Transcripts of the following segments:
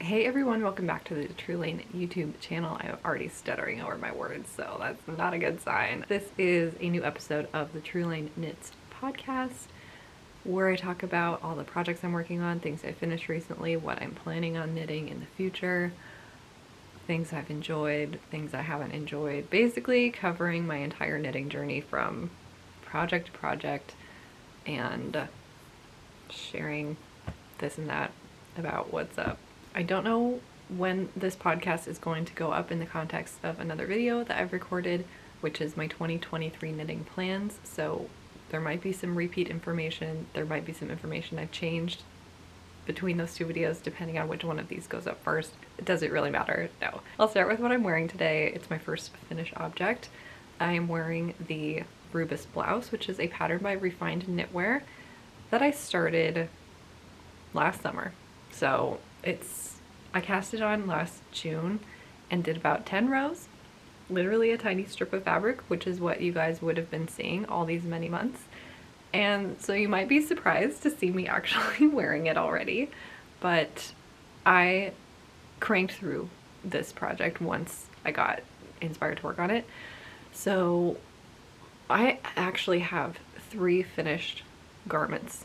Hey everyone, welcome back to the truelane YouTube channel. I'm already stuttering over my words, so that's not a good sign. This is a new episode of the Truelane Knits podcast, where I talk about all the projects I'm working on, things I finished recently, what I'm planning on knitting in the future, things I've enjoyed, things I haven't enjoyed, basically covering my entire knitting journey from project to project and sharing this and that about what's up. I don't know when this podcast is going to go up in the context of another video that I've recorded, which is my 2023 knitting plans, so there might be some repeat information, there might be some information I've changed between those two videos depending on which one of these goes up first. Does it really matter? No. I'll start with what I'm wearing today. It's my first finished object. I am wearing the Rubus blouse, which is a pattern by Refined Knitwear that I started last summer. So I cast it on last June and did about 10 rows, literally a tiny strip of fabric, which is what you guys would have been seeing all these many months. And so you might be surprised to see me actually wearing it already, but I cranked through this project once I got inspired to work on it. So I actually have 3 finished garments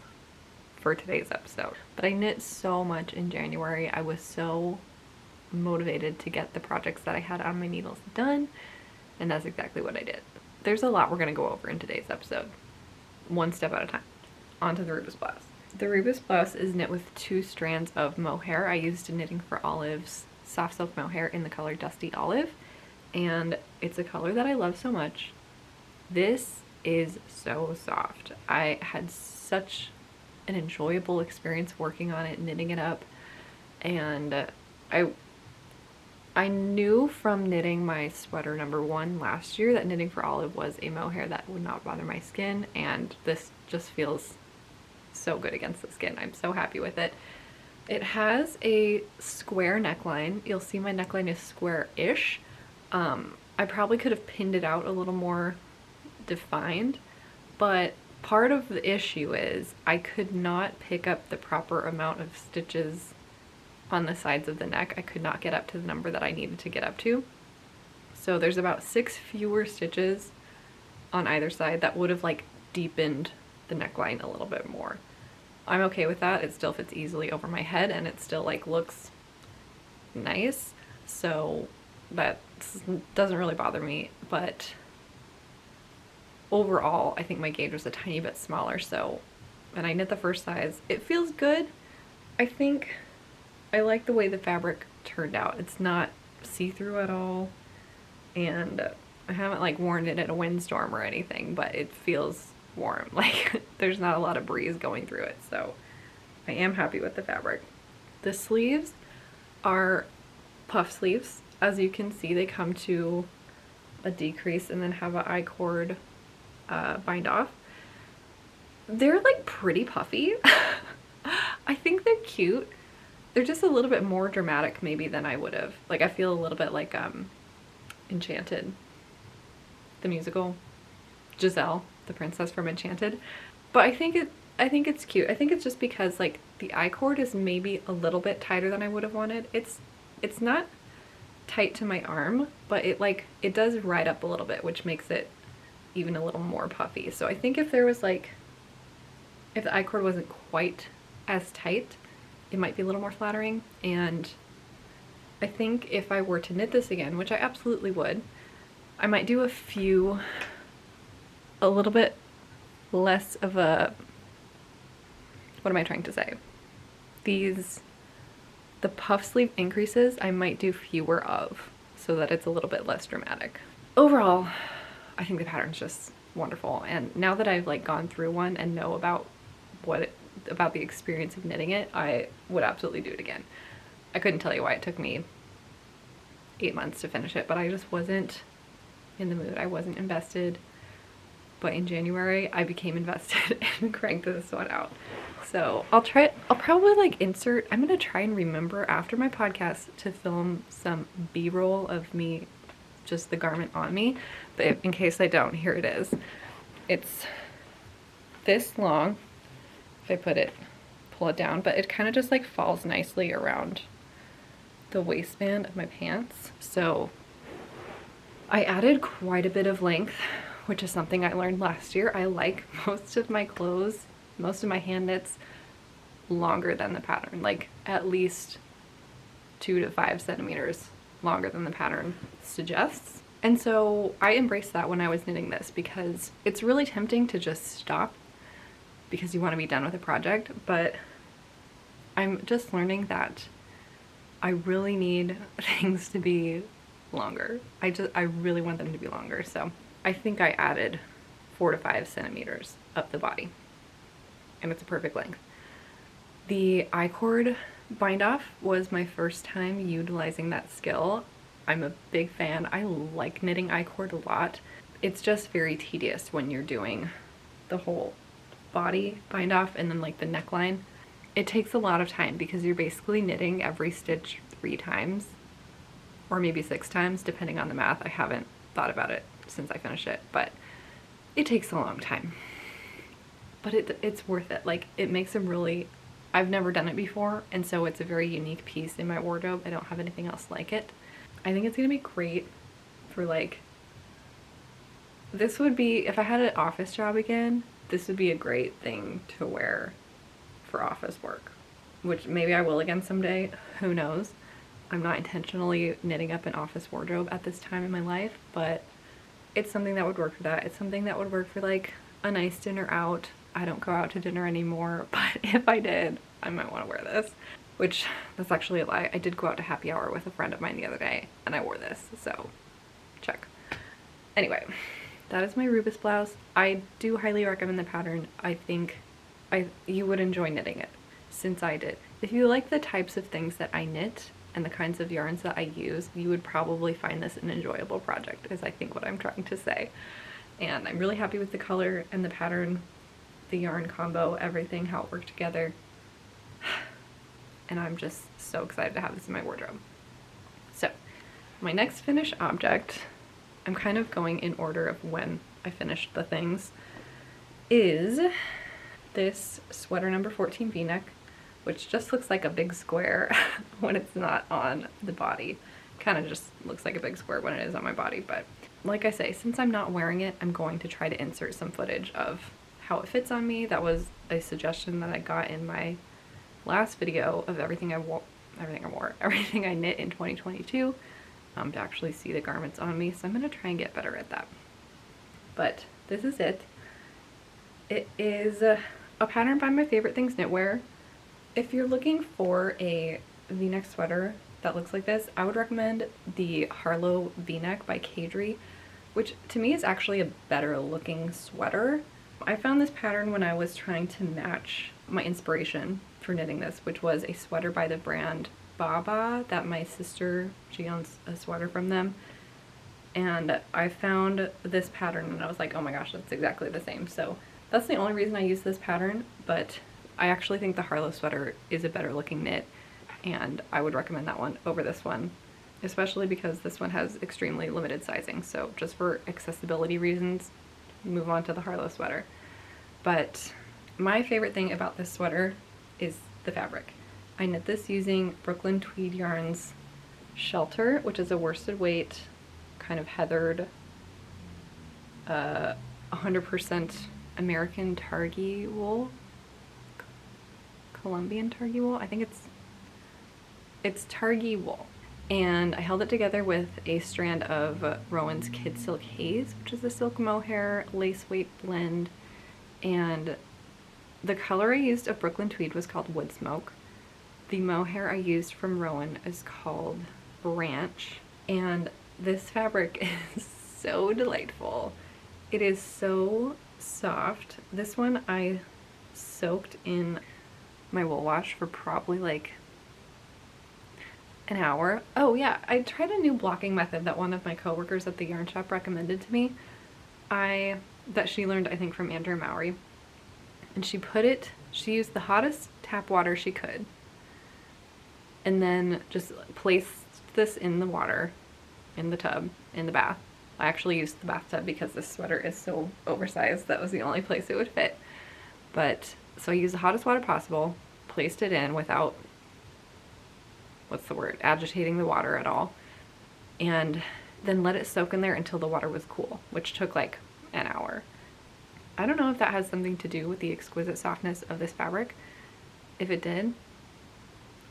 for today's episode. But I knit so much in January. I was so motivated to get the projects that I had on my needles done, and that's exactly what I did. There's a lot we're going to go over in today's episode, one step at a time. Onto the Rubus blouse. The Rubus blouse is knit with 2 strands of mohair. I used Knitting for Olive's soft silk mohair in the color Dusty Olive, and it's a color that I love so much. This is so soft. I had such an enjoyable experience working on it, knitting it up, and I knew from knitting my sweater number 1 last year that Knitting for Olive was a mohair that would not bother my skin, and this just feels so good against the skin. I'm so happy with it. It has a square neckline. You'll see my neckline is square-ish. I probably could have pinned it out a little more defined, but part of the issue is I could not pick up the proper amount of stitches on the sides of the neck. I could not get up to the number that I needed to get up to. So there's about 6 fewer stitches on either side that would have like deepened the neckline a little bit more. I'm okay with that. It still fits easily over my head and it still like looks nice. So that doesn't really bother me, but overall, I think my gauge was a tiny bit smaller, so, and I knit the first size. It feels good. I think I like the way the fabric turned out. It's not see-through at all, and I haven't like worn it in a windstorm or anything, but it feels warm. Like there's not a lot of breeze going through it, so I am happy with the fabric. The sleeves are puff sleeves. As you can see, they come to a decrease and then have an I-cord bind off. They're like pretty puffy. I think they're cute. They're just a little bit more dramatic maybe than I would have. Like I feel a little bit like Enchanted, the musical. Giselle, the princess from Enchanted. But I think it's cute. I think it's just because like the I-cord is maybe a little bit tighter than I would have wanted. It's not tight to my arm, but it does ride up a little bit, which makes it even a little more puffy. So I think if there was like, if the I-cord wasn't quite as tight, it might be a little more flattering. And I think if I were to knit this again, which I absolutely would, I might do a little bit less of a, what am I trying to say? The puff sleeve increases, I might do fewer of, so that it's a little bit less dramatic. Overall, I think the pattern's just wonderful, and now that I've like gone through one and know about about the experience of knitting it, I would absolutely do it again. I couldn't tell you why it took me 8 months to finish it, but I just wasn't in the mood. I wasn't invested. But in January, I became invested and cranked this one out. So I'll probably like I'm gonna try and remember after my podcast to film some B-roll of me, just the garment on me. But in case I don't, here it is. It's this long, if I pull it down, but it kind of just like falls nicely around the waistband of my pants. So I added quite a bit of length, which is something I learned last year. I like most of my clothes, most of my hand knits longer than the pattern, like at least 2 to 5 centimeters longer than the pattern suggests. And so I embraced that when I was knitting this, because it's really tempting to just stop because you want to be done with a project, but I'm just learning that I really need things to be longer. I really want them to be longer. So I think I added 4 to 5 centimeters up the body, and it's a perfect length. The I-cord bind off was my first time utilizing that skill. I'm a big fan. I like knitting I-cord a lot. It's just very tedious when you're doing the whole body bind off and then like the neckline. It takes a lot of time because you're basically knitting every stitch 3 times or maybe 6 times depending on the math. I haven't thought about it since I finished it, but it takes a long time. But it's worth it. Like, it makes a really, I've never done it before, and so it's a very unique piece in my wardrobe. I don't have anything else like it. I think it's gonna be great for like, this would be, if I had an office job again, this would be a great thing to wear for office work, which maybe I will again someday, who knows. I'm not intentionally knitting up an office wardrobe at this time in my life, but it's something that would work for that. It's something that would work for like a nice dinner out. I don't go out to dinner anymore, but if I did, I might want to wear this, which that's actually a lie. I did go out to happy hour with a friend of mine the other day and I wore this, so check. Anyway, that is my Rubus blouse. I do highly recommend the pattern. I think you would enjoy knitting it, since I did. If you like the types of things that I knit and the kinds of yarns that I use, you would probably find this an enjoyable project, is I think what I'm trying to say. And I'm really happy with the color and the pattern, the yarn combo, everything, how it worked together. And I'm just so excited to have this in my wardrobe. So my next finished object, I'm kind of going in order of when I finished the things, is this sweater number 14 v-neck, which just looks like a big square when it's not on the body. Kind of just looks like a big square when it is on my body, but like I say, since I'm not wearing it, I'm going to try to insert some footage of how it fits on me. That was a suggestion that I got in my last video of everything I knit in 2022, to actually see the garments on me, so I'm gonna try and get better at that. But this is it. It is a pattern by My Favorite Things Knitwear. If you're looking for a v-neck sweater that looks like this, I would recommend the Harlow v-neck by Caidree, which to me is actually a better looking sweater. I found this pattern when I was trying to match my inspiration for knitting this, which was a sweater by the brand Baba that my sister, she owns a sweater from them, and I found this pattern and I was like, oh my gosh, that's exactly the same. So that's the only reason I use this pattern, but I actually think the Harlow sweater is a better looking knit, and I would recommend that one over this one, especially because this one has extremely limited sizing. So just for accessibility reasons, move on to the Harlow sweater. But my favorite thing about this sweater is the fabric. I knit this using Brooklyn Tweed Yarns Shelter, which is a worsted weight, kind of heathered, 100% American Targhee wool, Colombian Targhee wool. I think it's Targhee wool. And I held it together with a strand of Rowan's Kidsilk Haze, which is a silk mohair lace weight blend. And the color I used of Brooklyn Tweed was called Woodsmoke. The mohair I used from Rowan is called Branch. And this fabric is so delightful. It is so soft. This one I soaked in my wool wash for probably like an hour. Oh yeah, I tried a new blocking method that one of my coworkers at the yarn shop recommended to me. That she learned, I think, from Andrew Mowry. And she used the hottest tap water she could, and then just placed this in the water, in the tub, in the bath. I actually used the bathtub because this sweater is so oversized. That was the only place it would fit. But so I used the hottest water possible, placed it in without what's the word, agitating the water at all, and then let it soak in there until the water was cool, which took like an hour. I don't know if that has something to do with the exquisite softness of this fabric. If it did,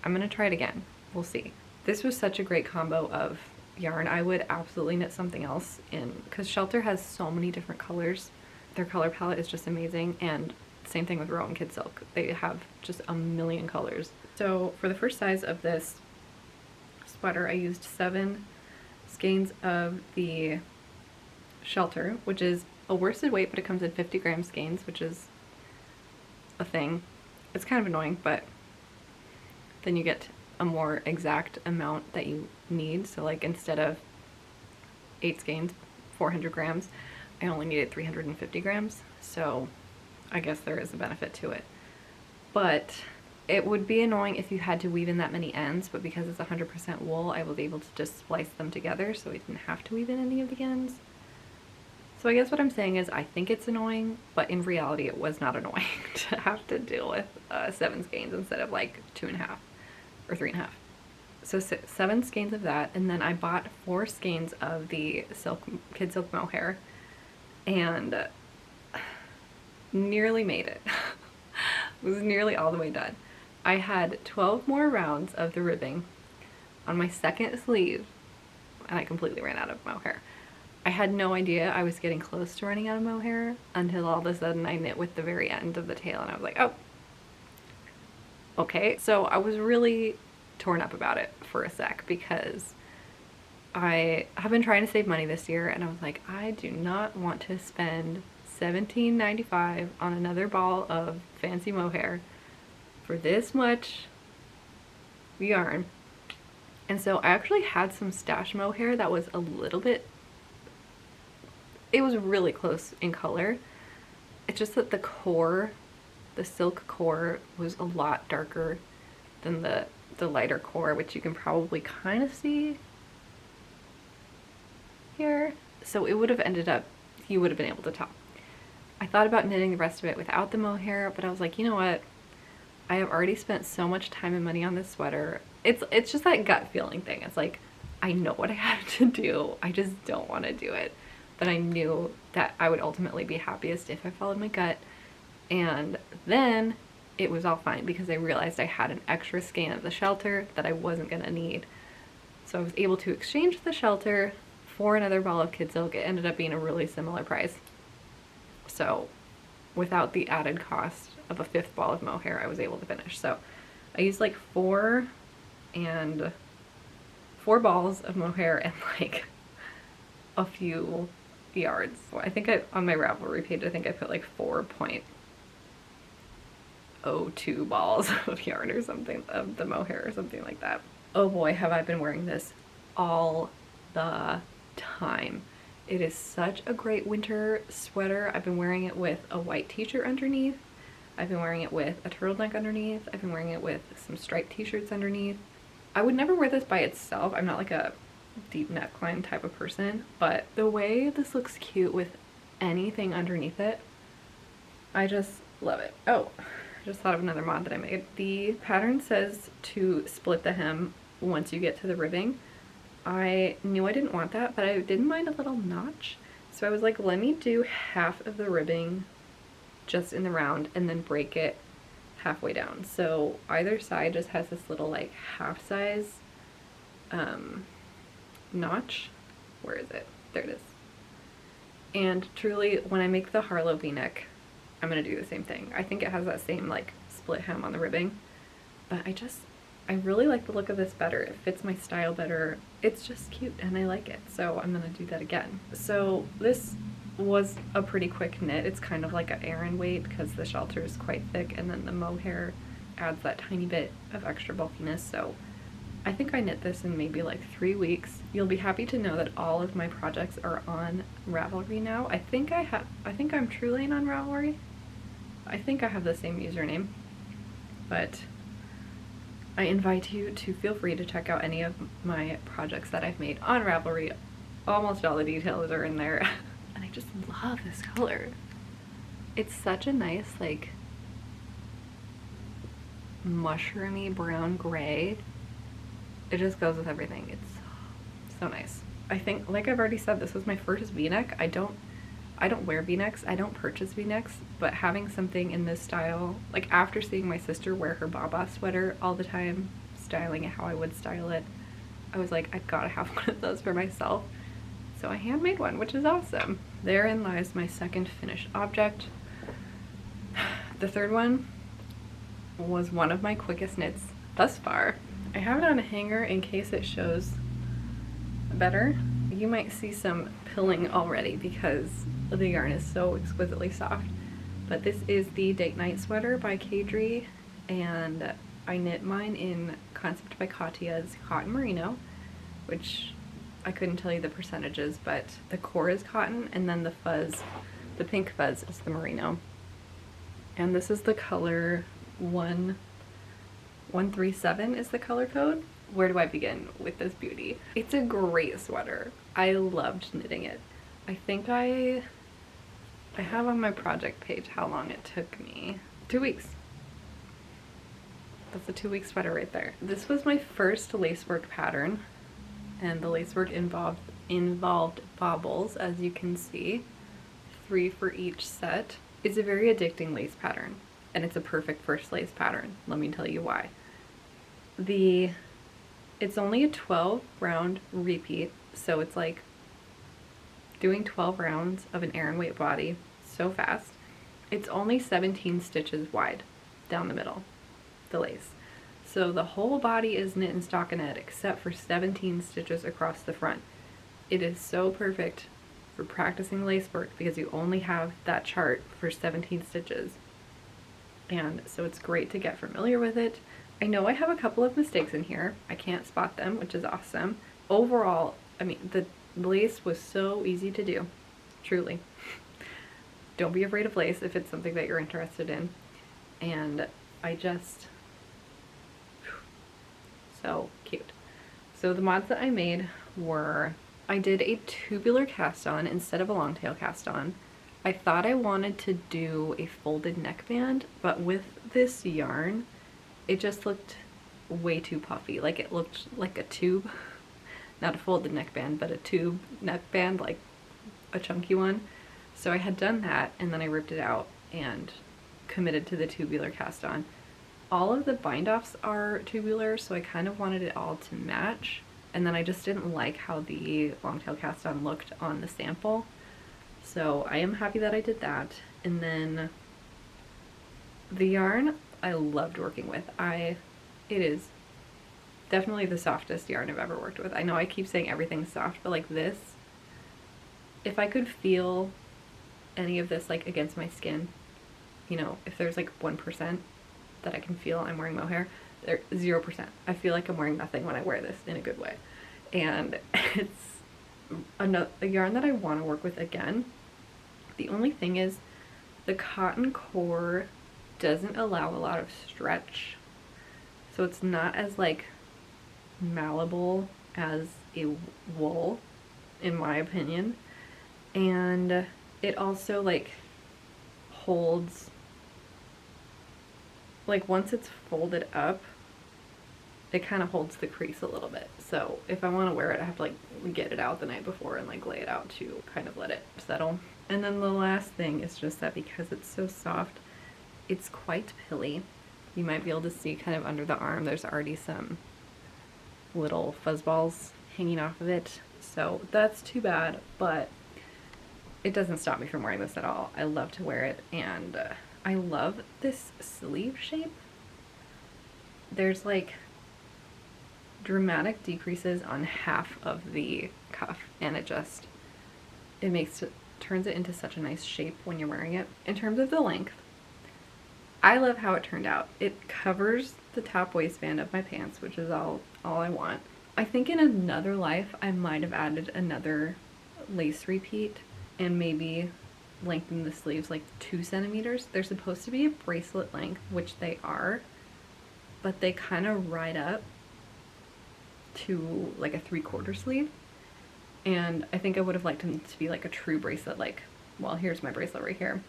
I'm gonna try it again. We'll see. This was such a great combo of yarn. I would absolutely knit something else in, because Shelter has so many different colors. Their color palette is just amazing, and same thing with Rowan Kidsilk. They have just a million colors. So for the first size of this sweater, I used 7 skeins of the Shelter, which is a worsted weight, but it comes in 50 gram skeins, which is a thing. It's kind of annoying, but then you get a more exact amount that you need. So like instead of 8 skeins, 400 grams, I only needed 350 grams. So I guess there is a benefit to it. But it would be annoying if you had to weave in that many ends, but because it's 100% wool, I was able to just splice them together, so I didn't have to weave in any of the ends. So I guess what I'm saying is I think it's annoying, but in reality it was not annoying to have to deal with 7 skeins instead of like 2.5 or 3.5. So 7 skeins of that, and then I bought 4 skeins of the Kidsilk Mohair, and nearly made it. Was nearly all the way done. I had 12 more rounds of the ribbing on my second sleeve, and I completely ran out of mohair. I had no idea I was getting close to running out of mohair until all of a sudden I knit with the very end of the tail, and I was like, oh, okay. So I was really torn up about it for a sec, because I have been trying to save money this year, and I was like, I do not want to spend $17.95 on another ball of fancy mohair for this much yarn. And so I actually had some stash mohair that was a little bit, it was really close in color. It's just that the core, the silk core, was a lot darker than the lighter core, which you can probably kind of see here. So it would have ended up, you would have been able to tell. I thought about knitting the rest of it without the mohair, but I was like, you know what? I have already spent so much time and money on this sweater. It's just that gut feeling thing. It's like, I know what I have to do. I just don't want to do it. But I knew that I would ultimately be happiest if I followed my gut. And then it was all fine, because I realized I had an extra skein of the Shelter that I wasn't going to need. So I was able to exchange the Shelter for another ball of Kidsilk. It ended up being a really similar price. So without the added cost of a 5th ball of mohair, I was able to finish. So I used like 4 balls of mohair and like a few yards. So I think on my Ravelry page, I think I put like 4.02 balls of yarn or something, of the mohair or something like that. Oh boy, have I been wearing this all the time. It is such a great winter sweater. I've been wearing it with a white t-shirt underneath. I've been wearing it with a turtleneck underneath. I've been wearing it with some striped t-shirts underneath. I would never wear this by itself. I'm not like a deep neckline type of person, but the way this looks cute with anything underneath it, I just love it. Oh, I just thought of another mod that I made. The pattern says to split the hem once you get to the ribbing. I knew I didn't want that, but I didn't mind a little notch. So I was like, let me do half of the ribbing just in the round and then break it halfway down. So either side just has this little like half size notch. Where is it? There it is. And truly, when I make the Harlow v-neck, I'm gonna do the same thing. I think it has that same like split hem on the ribbing, but I really like the look of this better. It fits my style better. It's just cute and I like it. So I'm gonna do that again. So this was a pretty quick knit. It's kind of like an Aran weight because the Shelter is quite thick, and then the mohair adds that tiny bit of extra bulkiness. So I think I knit this in maybe like 3 weeks. You'll be happy to know that all of my projects are on Ravelry now. I think I'm truelane on Ravelry. I think I have the same username, but I invite you to feel free to check out any of my projects that I've made on Ravelry. Almost all the details are in there. And I just love this color. It's such a nice like mushroomy brown gray It just goes with everything. It's so nice. I think, like I've already said, this was my first v-neck. I don't wear v-necks. I don't purchase v-necks, but having something in this style, like after seeing my sister wear her Baba sweater all the time, styling it how I would style it, I was like, I've got to have one of those for myself. So I handmade one, which is awesome. Therein lies my second finished object. The third one was one of my quickest knits thus far. I have it on a hanger in case it shows better. You might see some pilling already because the yarn is so exquisitely soft. But this is the Date Night sweater by Caidree, and I knit mine in Concept by Katia's cotton merino, which I couldn't tell you the percentages, but the core is cotton, and then the fuzz, the pink fuzz, is the merino. And this is the color 137 is the color code. Where do I begin with this beauty? It's a great sweater. I loved knitting it. I think I have on my project page how long it took me. 2 weeks. That's a 2-week sweater right there. This was my first lacework pattern, and the lacework involved baubles, as you can see. 3 for each set. It's a very addicting lace pattern, and it's a perfect first lace pattern. Let me tell you why. It's only a 12 round repeat, so it's like doing 12 rounds of an Aran weight body so fast. It's only 17 stitches wide down the middle, the lace. So the whole body is knit in stockinette except for 17 stitches across the front. It is so perfect for practicing lace work because you only have that chart for 17 stitches. And so it's great to get familiar with it. I know I have a couple of mistakes in here. I can't spot them, which is awesome. Overall, I mean, the lace was so easy to do, truly. Don't be afraid of lace if it's something that you're interested in. And I just, so cute. So the mods that I made were, I did a tubular cast on instead of a long tail cast on. I thought I wanted to do a folded neckband, but with this yarn, it just looked way too puffy. Like it looked like a tube, not a folded neckband, but a tube neckband, like a chunky one. So I had done that, and then I ripped it out and committed to the tubular cast on. All of the bind offs are tubular, so I kind of wanted it all to match. And then I just didn't like how the long tail cast on looked on the sample. So I am happy that I did that. And then the yarn I loved working with. It is definitely the softest yarn I've ever worked with. I know I keep saying everything's soft, but like this, if I could feel any of this like against my skin, you know, if there's like 1% that I can feel I'm wearing mohair, there 0%. I feel like I'm wearing nothing when I wear this in a good way. And it's a yarn that I want to work with again. The only thing is the cotton core doesn't allow a lot of stretch, so it's not as like malleable as a wool, in my opinion. And it also like holds, like once it's folded up, it kind of holds the crease a little bit. So if I want to wear it, I have to like get it out the night before and like lay it out to kind of let it settle. And then the last thing is just that because it's so soft, it's quite pilly. You might be able to see kind of under the arm, there's already some little fuzz balls hanging off of it. So that's too bad, but it doesn't stop me from wearing this at all. I love to wear it, and I love this sleeve shape. There's like dramatic decreases on half of the cuff, and it turns it into such a nice shape when you're wearing it. In terms of the length, I love how it turned out. It covers the top waistband of my pants, which is all I want. I think in another life I might have added another lace repeat and maybe lengthen the sleeves like 2 centimeters. They're supposed to be a bracelet length, which they are, but they kind of ride up to like a 3/4 sleeve. And I think I would have liked them to be like a true bracelet, like, well, here's my bracelet right here,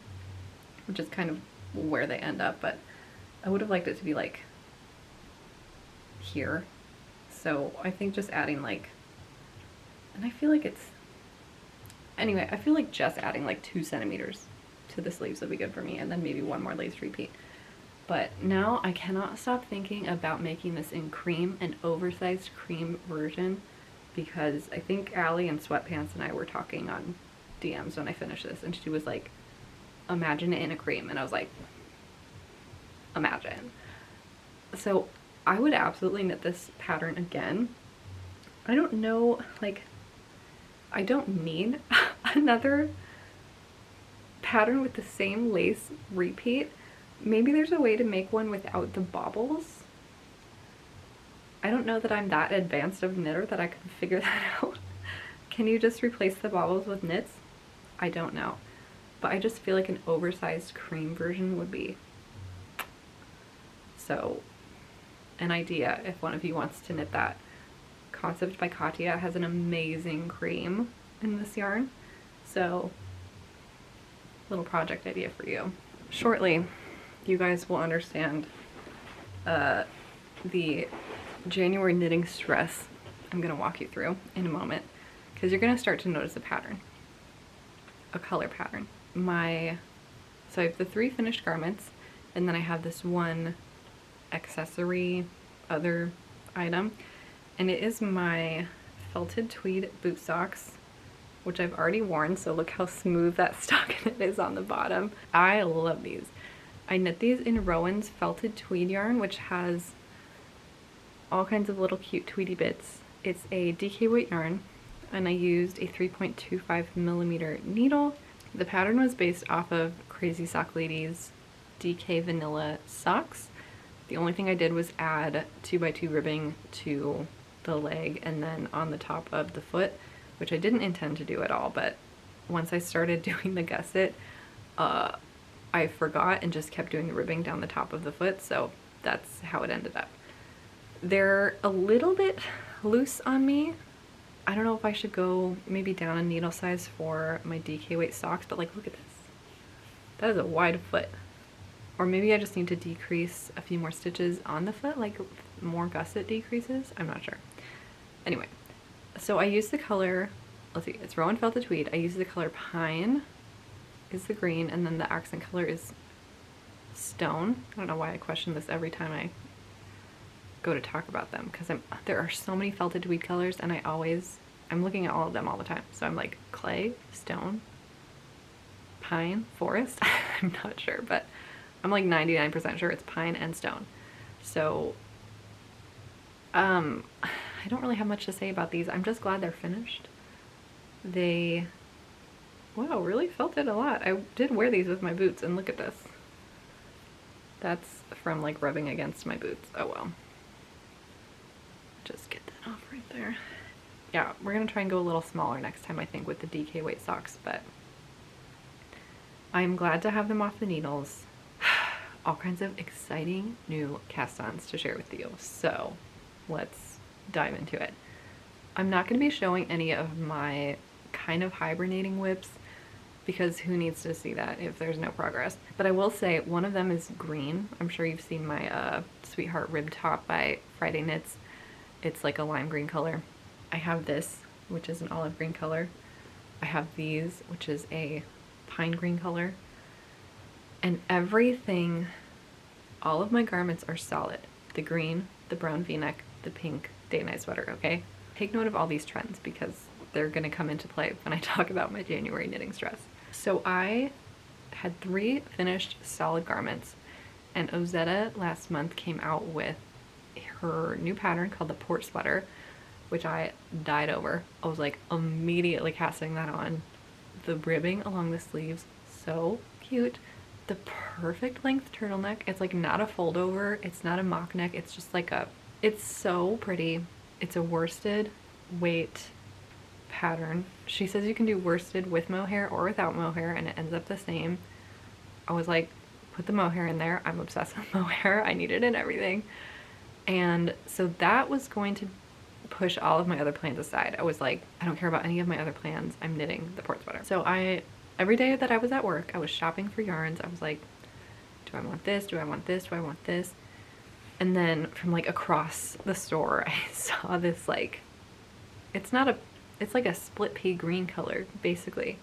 which is kind of where they end up, but I would have liked it to be like here, So I think just adding like, and I feel like it's, anyway, I feel like just adding like 2 centimeters to the sleeves would be good for me, and then maybe one more lace repeat. But now I cannot stop thinking about making this in cream, an oversized cream version, because I think Allie in Sweatpants and I were talking on DMs when I finished this, and she was like, imagine it in a cream, and I was like, imagine. So I would absolutely knit this pattern again. I don't know, like, I don't need another pattern with the same lace repeat. Maybe there's a way to make one without the baubles. I don't know that I'm that advanced of a knitter that I can figure that out. Can you just replace the baubles with knits? I don't know. But I just feel like an oversized cream version would be. So, an idea if one of you wants to knit that. Concept by Katia has an amazing cream in this yarn. So, little project idea for you. Shortly, you guys will understand the January knitting stress I'm going to walk you through in a moment, because you're going to start to notice a pattern, a color pattern. So I have the 3 finished garments, and then I have this one accessory other item, and it is my felted tweed boot socks, which I've already worn, so look how smooth that stocking is on the bottom. I love these. I knit these in Rowan's felted tweed yarn, which has all kinds of little cute tweedy bits. It's a DK weight yarn, and I used a 3.25 millimeter needle. The pattern was based off of Crazy Sock Lady's DK vanilla socks. The only thing I did was add 2x2 ribbing to the leg and then on the top of the foot, which I didn't intend to do at all, but once I started doing the gusset, I forgot and just kept doing the ribbing down the top of the foot, so that's how it ended up. They're a little bit loose on me. I don't know if I should go maybe down a needle size for my DK weight socks, but like, look at this. That is a wide foot. Or maybe I just need to decrease a few more stitches on the foot, like more gusset decreases. I'm not sure. Anyway, so I used the color, let's see, it's Rowan Felted Tweed. I used the color Pine is the green, and then the accent color is Stone. I don't know why I question this every time I go to talk about them, because there are so many felted tweed colors, and I'm looking at all of them all the time. So I'm like, clay, stone, pine, forest. I'm not sure, but I'm like 99% sure it's pine and stone. So I don't really have much to say about these. I'm just glad they're finished. They, wow, really felt it a lot. I did wear these with my boots, and look at this. That's from like rubbing against my boots. Oh well. Just get that off right there. Yeah, we're gonna try and go a little smaller next time, I think, with the DK weight socks, but I'm glad to have them off the needles. All kinds of exciting new cast-ons to share with you, so let's dive into it. I'm not going to be showing any of my kind of hibernating whips, because who needs to see that if there's no progress? But I will say one of them is green. I'm sure you've seen my Sweetheart Rib Top by Friday Knits. It's like a lime green color. I have this, which is an olive green color. I have these, which is a pine green color. And everything, all of my garments are solid. The green, the brown v-neck, the pink day-night sweater, okay? Take note of all these trends, because they're gonna come into play when I talk about my January knitting stress. So I had 3 finished solid garments, and Ozetta last month came out with her new pattern called the Port Sweater, which I died over. I was like immediately casting that on. The ribbing along the sleeves, so cute. The perfect length turtleneck. It's like not a fold over, it's not a mock neck, it's just like it's so pretty. It's a worsted weight pattern. She says you can do worsted with mohair or without mohair, and it ends up the same. I was like, put the mohair in there. I'm obsessed with mohair. I need it in everything. And so that was going to push all of my other plans aside. I was like, I don't care about any of my other plans. I'm knitting the Port Sweater. So every day that I was at work, I was shopping for yarns. I was like, do I want this? Do I want this? Do I want this? And then from like across the store, I saw this like, it's like a split pea green color basically.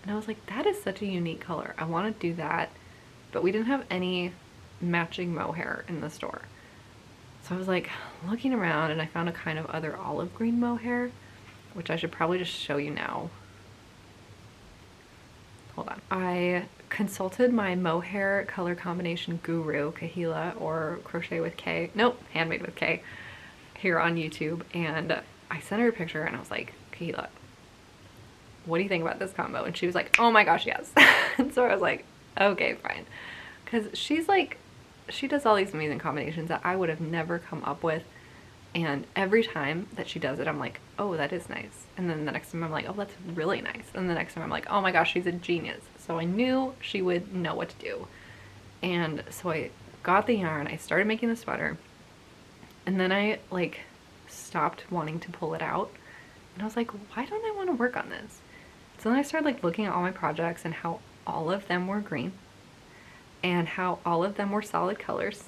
And I was like, that is such a unique color. I want to do that. But we didn't have any matching mohair in the store. So I was like looking around and I found a kind of other olive green mohair, which I should probably just show you now. Hold on. I consulted my mohair color combination guru, Kahila, or Crochet with K, nope, Handmade with K, here on YouTube, and I sent her a picture and I was like, Kahila, what do you think about this combo? And she was like, oh my gosh, yes. And so I was like, okay, fine. Because she's like, she does all these amazing combinations that I would have never come up with. And every time that she does it, I'm like, oh, that is nice. And then the next time I'm like, oh, that's really nice. And the next time I'm like, oh my gosh, she's a genius. So I knew she would know what to do. And so I got the yarn, I started making the sweater, and then I like stopped wanting to pull it out. And I was like, why don't I want to work on this? So then I started like looking at all my projects and how all of them were green and how all of them were solid colors.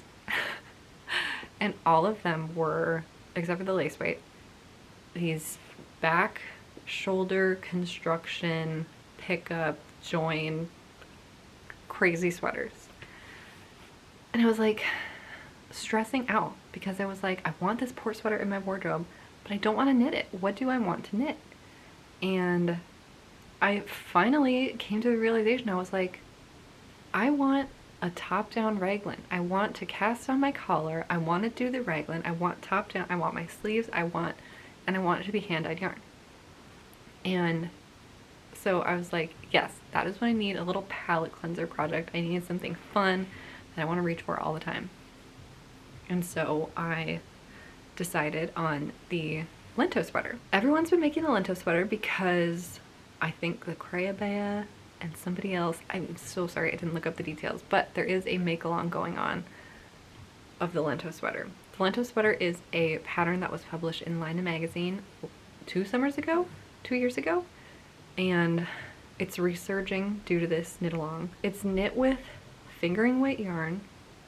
And all of them were, except for the lace weight, these back, shoulder, construction, pickup, join, crazy sweaters. And I was like stressing out because I was like, I want this port sweater in my wardrobe, but I don't want to knit it. What do I want to knit? And I finally came to the realization, I was like, I want a top-down raglan. I want to cast on my collar. I want to do the raglan. I want top-down. I want my sleeves. I want it to be hand-dyed yarn. And so I was like, yes, that is what I need, a little palette cleanser project. I need something fun that I want to reach for all the time. And so I decided on the Lento sweater. Everyone's been making the Lento sweater because I think the Crayabea and somebody else, I'm so sorry I didn't look up the details, but there is a make-along going on of the Lento sweater. The Lento sweater is a pattern that was published in LAINE magazine 2 years ago, and it's resurging due to this knit-along. It's knit with fingering weight yarn,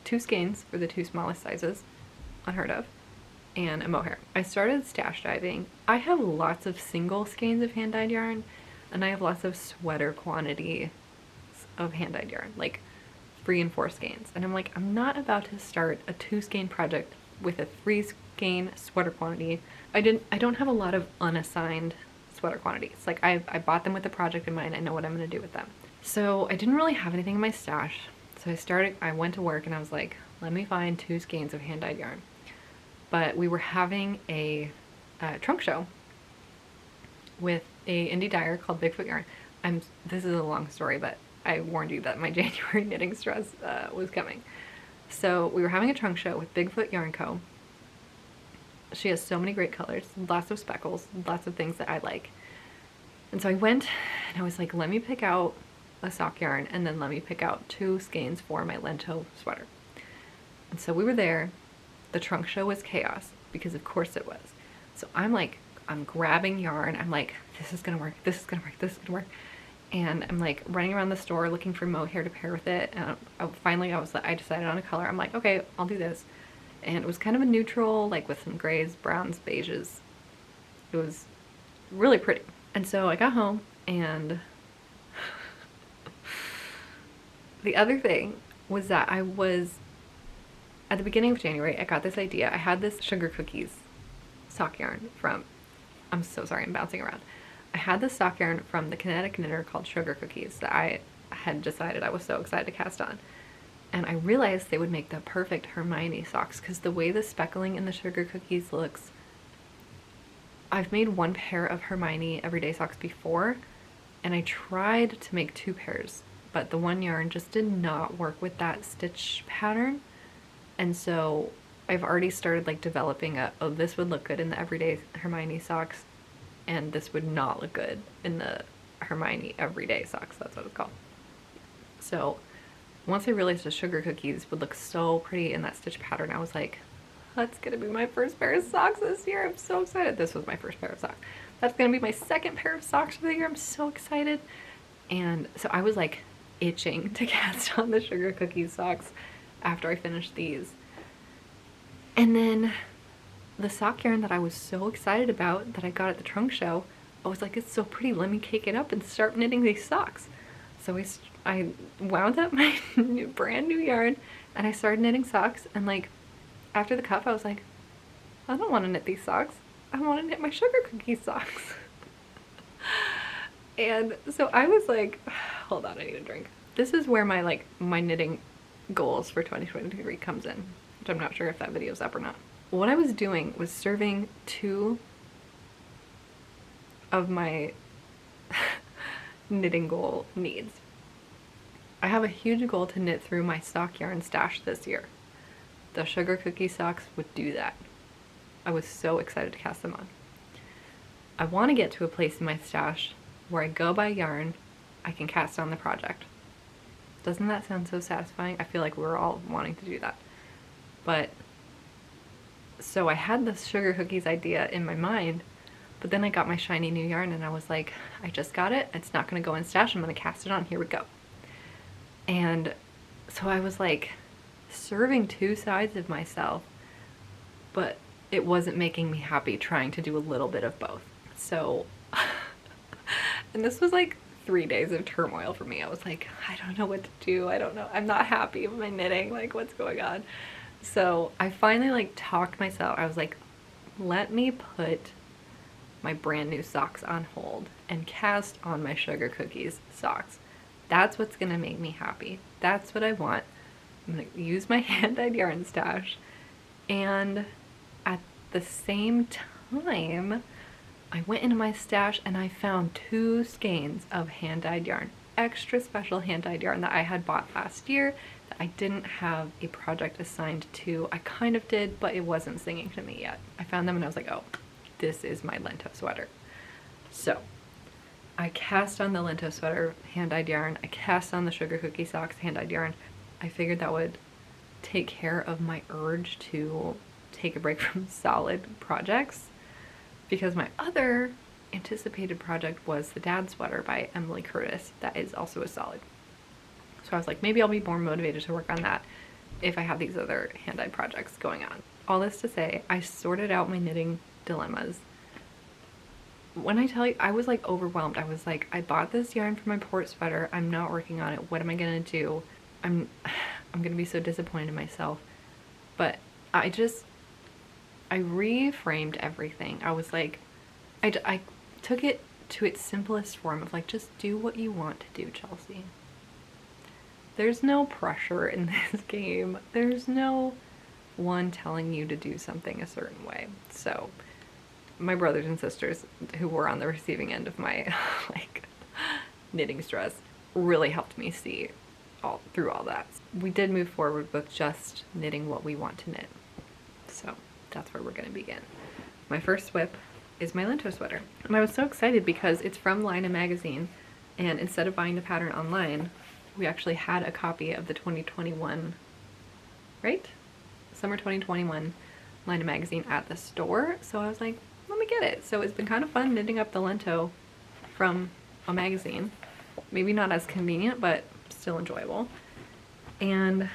2 skeins for the 2 smallest sizes, unheard of, and a mohair. I started stash diving. I have lots of single skeins of hand-dyed yarn, and I have lots of sweater quantity of hand-dyed yarn, like 3 and 4 skeins. And I'm like, I'm not about to start a 2 skein project with a 3 skein sweater quantity. I don't have a lot of unassigned sweater quantities. Like I bought them with the project in mind. I know what I'm gonna do with them. So I didn't really have anything in my stash. So I went to work and I was like, let me find 2 skeins of hand-dyed yarn. But we were having a trunk show with a indie dyer called Bigfoot Yarn. This is a long story, but I warned you that my January knitting stress was coming. So we were having a trunk show with Bigfoot Yarn Co. She has so many great colors, lots of speckles, lots of things that I like. And so I went and I was like, let me pick out a sock yarn and then let me pick out 2 skeins for my Lento sweater. And so we were there. The trunk show was chaos because of course it was. So I'm grabbing yarn. I'm like, this is gonna work, this is gonna work, this is gonna work. And I'm like running around the store looking for mohair to pair with it. And finally I decided on a color. I'm like, okay, I'll do this. And it was kind of a neutral, like with some grays, browns, beiges. It was really pretty. And so I got home and the other thing was that at the beginning of January, I got this idea. I had this sugar cookies sock yarn from, I'm so sorry, I'm bouncing around. I had this sock yarn from the Kinetic knitter called Sugar Cookies that I had decided I was so excited to cast on. And I realized they would make the perfect Hermione socks because the way the speckling in the Sugar Cookies looks, I've made 1 pair of Hermione everyday socks before, and I tried to make 2 pairs, but the 1 yarn just did not work with that stitch pattern. And so I've already started like developing oh, this would look good in the everyday Hermione socks, and this would not look good in the Hermione everyday socks. That's what it's called. So once I realized the Sugar Cookies would look so pretty in that stitch pattern, I was like, that's gonna be my first pair of socks this year. I'm so excited. This was my first pair of socks. That's gonna be my 2nd pair of socks for the year. I'm so excited. And so I was like itching to cast on the Sugar Cookies socks after I finished these. And then the sock yarn that I was so excited about that I got at the trunk show, I was like, it's so pretty, let me cake it up and start knitting these socks. So I wound up my brand new yarn and I started knitting socks, and like after the cuff I was like, I don't want to knit these socks. I want to knit my sugar cookie socks. And so I was like, hold on, I need a drink. This is where my knitting goals for 2023 comes in, which I'm not sure if that video's up or not. What I was doing was serving 2 of my knitting goal needs. I have a huge goal to knit through my sock yarn stash this year. The sugar cookie socks would do that. I was so excited to cast them on. I want to get to a place in my stash where I go buy yarn, I can cast on the project. Doesn't that sound so satisfying? I feel like we're all wanting to do that. But so I had this sugar cookies idea in my mind, but then I got my shiny new yarn and I was like, I just got it. It's not going to go in stash. I'm going to cast it on. Here we go. And so I was like serving 2 sides of myself, but it wasn't making me happy trying to do a little bit of both. So, and this was like 3 days of turmoil for me. I was like, I don't know what to do. I don't know. I'm not happy with my knitting. Like, what's going on? So I finally like talked myself. I was like, let me put my brand new socks on hold and cast on my sugar cookies socks. That's what's gonna make me happy. That's what I want. I'm gonna use my hand-dyed yarn stash, and at the same time I went into my stash and I found 2 skeins of hand-dyed yarn, extra special hand-dyed yarn that I had bought last year that I didn't have a project assigned to. I kind of did, but it wasn't singing to me yet. I found them and I was like, oh, this is my Lento sweater. So I cast on the Lento sweater hand-dyed yarn. I cast on the sugar cookie socks hand-dyed yarn. I figured that would take care of my urge to take a break from solid projects, because my other anticipated project was the dad sweater by Emily Curtis that is also a solid. So I was like, maybe I'll be more motivated to work on that if I have these other hand-dyed projects going on. All this to say, I sorted out my knitting dilemmas. When I tell you, I was like overwhelmed. I was like, I bought this yarn for my port sweater. I'm not working on it. What am I gonna do? I'm gonna be so disappointed in myself. But I reframed everything. I was like, I took it to its simplest form of like, just do what you want to do, Chelsea. There's no pressure in this game. There's no one telling you to do something a certain way. So my brothers and sisters who were on the receiving end of my like knitting stress really helped me see through all that. We did move forward with just knitting what we want to knit. So that's where we're going to begin. My first whip is my Lento sweater. And I was so excited because it's from LAINE magazine, and instead of buying the pattern online, we actually had a copy of the 2021, right? Summer 2021 LAINE magazine at the store. So I was like, let me get it. So it's been kind of fun knitting up the Lento from a magazine. Maybe not as convenient, but still enjoyable. And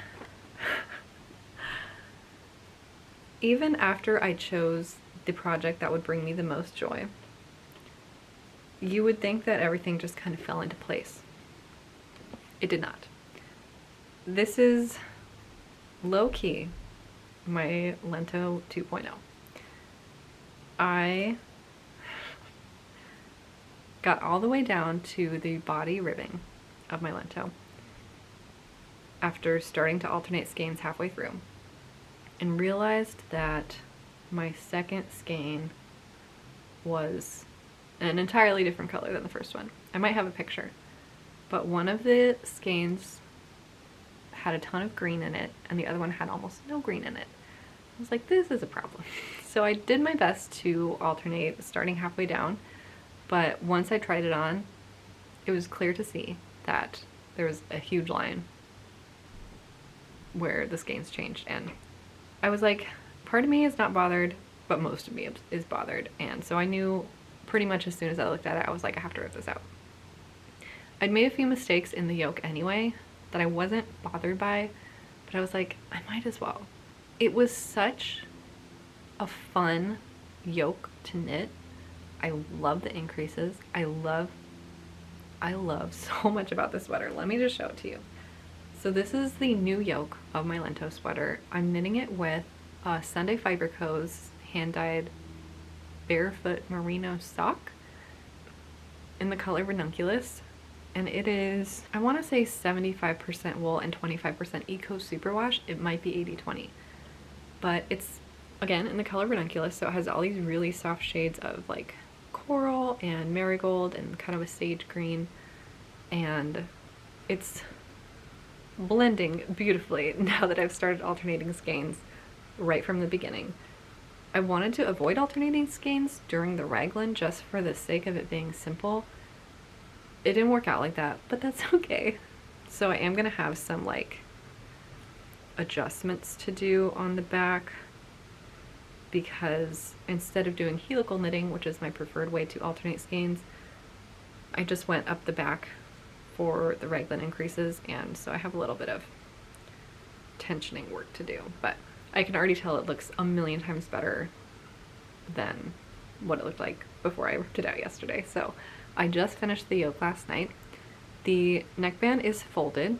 even after I chose the project that would bring me the most joy, you would think that everything just kind of fell into place. It did not. This is low-key my Lento 2.0. I got all the way down to the body ribbing of my Lento after starting to alternate skeins halfway through, and realized that my second skein was an entirely different color than the first one. I might have a picture, but one of the skeins had a ton of green in it and the other one had almost no green in it. I was like, this is a problem. So I did my best to alternate starting halfway down, but once I tried it on, it was clear to see that there was a huge line where the skeins changed, and I was like, part of me is not bothered, but most of me is bothered. And so I knew pretty much as soon as I looked at it, I was like, I have to rip this out. I'd made a few mistakes in the yoke anyway that I wasn't bothered by, but I was like, I might as well. It was such a fun yoke to knit. I love the increases. I love so much about this sweater. Let me just show it to you. So this is the new yoke of my Lento sweater. I'm knitting it with Sunday Fibre Co's hand-dyed Barefoot Merino sock in the color Ranunculus. And it is, I want to say 75% wool and 25% eco superwash. It might be 80-20. But it's, again, in the color Ranunculus, so it has all these really soft shades of like coral and marigold and kind of a sage green. And it's blending beautifully now that I've started alternating skeins right from the beginning. I wanted to avoid alternating skeins during the raglan just for the sake of it being simple. It didn't work out like that, but that's okay. So I am gonna have some like adjustments to do on the back, because instead of doing helical knitting, which is my preferred way to alternate skeins, I just went up the back for the raglan increases, and so I have a little bit of tensioning work to do, but I can already tell it looks a million times better than what it looked like before I ripped it out yesterday. So I just finished the yoke last night. The neckband is folded.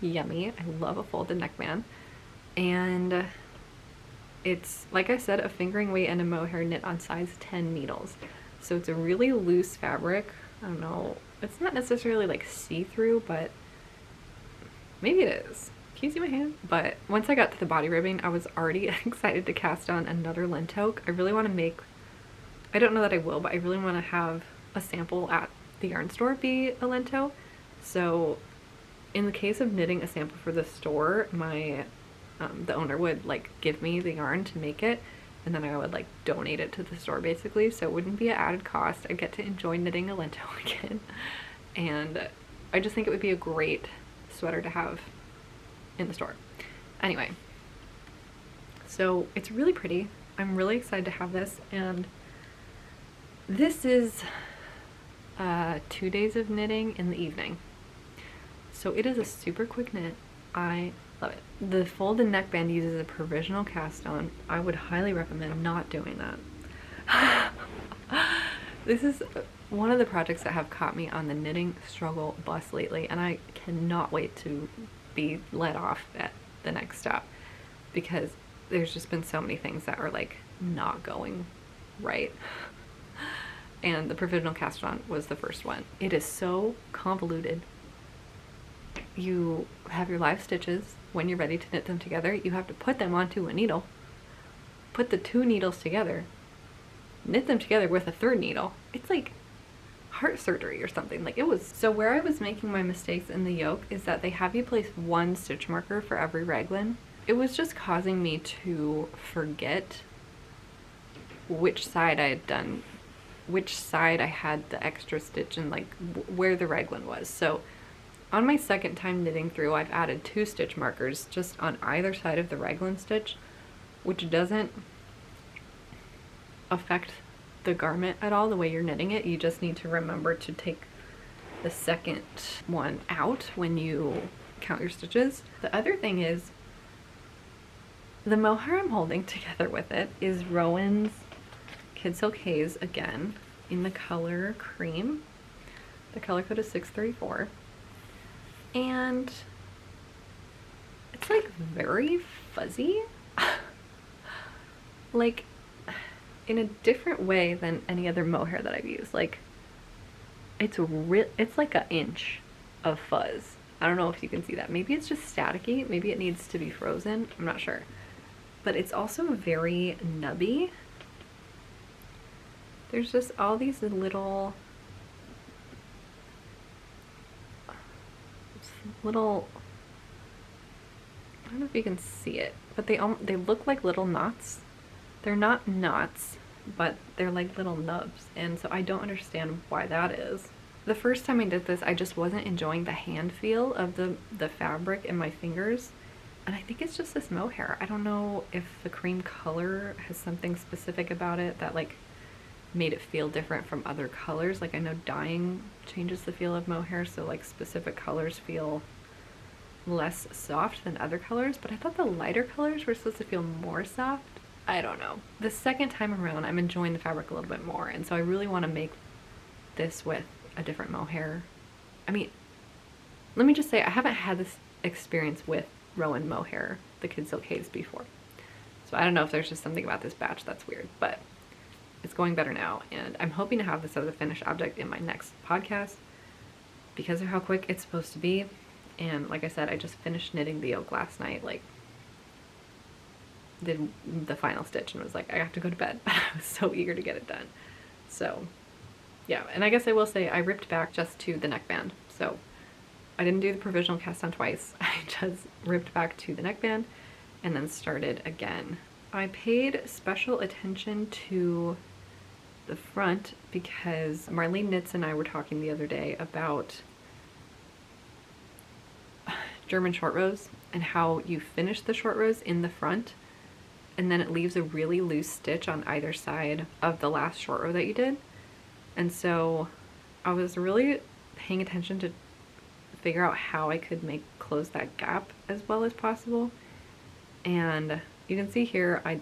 Yummy. I love a folded neckband. And it's, like I said, a fingering weight and a mohair knit on size 10 needles. So it's a really loose fabric. I don't know, it's not necessarily like see-through, but maybe it is. Can you see my hand? But once I got to the body ribbing, I was already excited to cast on another Lento. I really want to make, I don't know that I will, but I really want to have a sample at the yarn store be a Lento. So in the case of knitting a sample for the store, my the owner would like give me the yarn to make it, and then I would like donate it to the store basically, so it wouldn't be an added cost. I'd get to enjoy knitting a Lento again, and I just think it would be a great sweater to have in the store. Anyway, so it's really pretty. I'm really excited to have this, and this is 2 days of knitting in the evening. So it is a super quick knit. I love it. The folded neckband uses a provisional cast on. I would highly recommend not doing that. This is one of the projects that have caught me on the knitting struggle bus lately, and I cannot wait to be let off at the next stop, because there's just been so many things that are like not going right. And the provisional cast on was the first one. It is so convoluted. You have your live stitches. When you're ready to knit them together, you have to put them onto a needle, put the two needles together, knit them together with a third needle. It's like heart surgery or something. Like it was. So where I was making my mistakes in the yoke is that they have you place one stitch marker for every raglan. It was just causing me to forget which side I had done, which side I had the extra stitch, and like where the raglan was. So on my second time knitting through, I've added 2 stitch markers just on either side of the raglan stitch, which doesn't affect the garment at all the way you're knitting it. You just need to remember to take the second one out when you count your stitches. The other thing is, the mohair I'm holding together with it is Rowan's Kidsilk Haze, again, in the color cream. The color code is 634. And it's like very fuzzy. Like in a different way than any other mohair that I've used. Like it's like an inch of fuzz. I don't know if you can see that. Maybe it's just staticky. Maybe it needs to be frozen. I'm not sure. But it's also very nubby. There's just all these little I don't know if you can see it, but they look like little knots. They're not knots, but they're like little nubs, and so I don't understand why that is. The first time I did this, I just wasn't enjoying the hand feel of the fabric in my fingers, and I think it's just this mohair. I don't know if the cream color has something specific about it that like made it feel different from other colors. Like I know dyeing changes the feel of mohair, so like specific colors feel less soft than other colors, but I thought the lighter colors were supposed to feel more soft. I don't know. The second time around, I'm enjoying the fabric a little bit more, and so I really want to make this with a different mohair. I mean, let me just say, I haven't had this experience with Rowan mohair, the Kidsilk Haze, before. So I don't know if there's just something about this batch that's weird, but it's going better now, and I'm hoping to have this as a finished object in my next podcast because of how quick it's supposed to be. And like I said, I just finished knitting the yoke last night, like did the final stitch and was like, I have to go to bed. I was so eager to get it done. So yeah, and I guess I will say I ripped back just to the neckband. So I didn't do the provisional cast on twice. I just ripped back to the neckband and then started again. I paid special attention to the front because Marlene Knits and I were talking the other day about German short rows and how you finish the short rows in the front and then it leaves a really loose stitch on either side of the last short row that you did. And so I was really paying attention to figure out how I could close that gap as well as possible. And you can see here I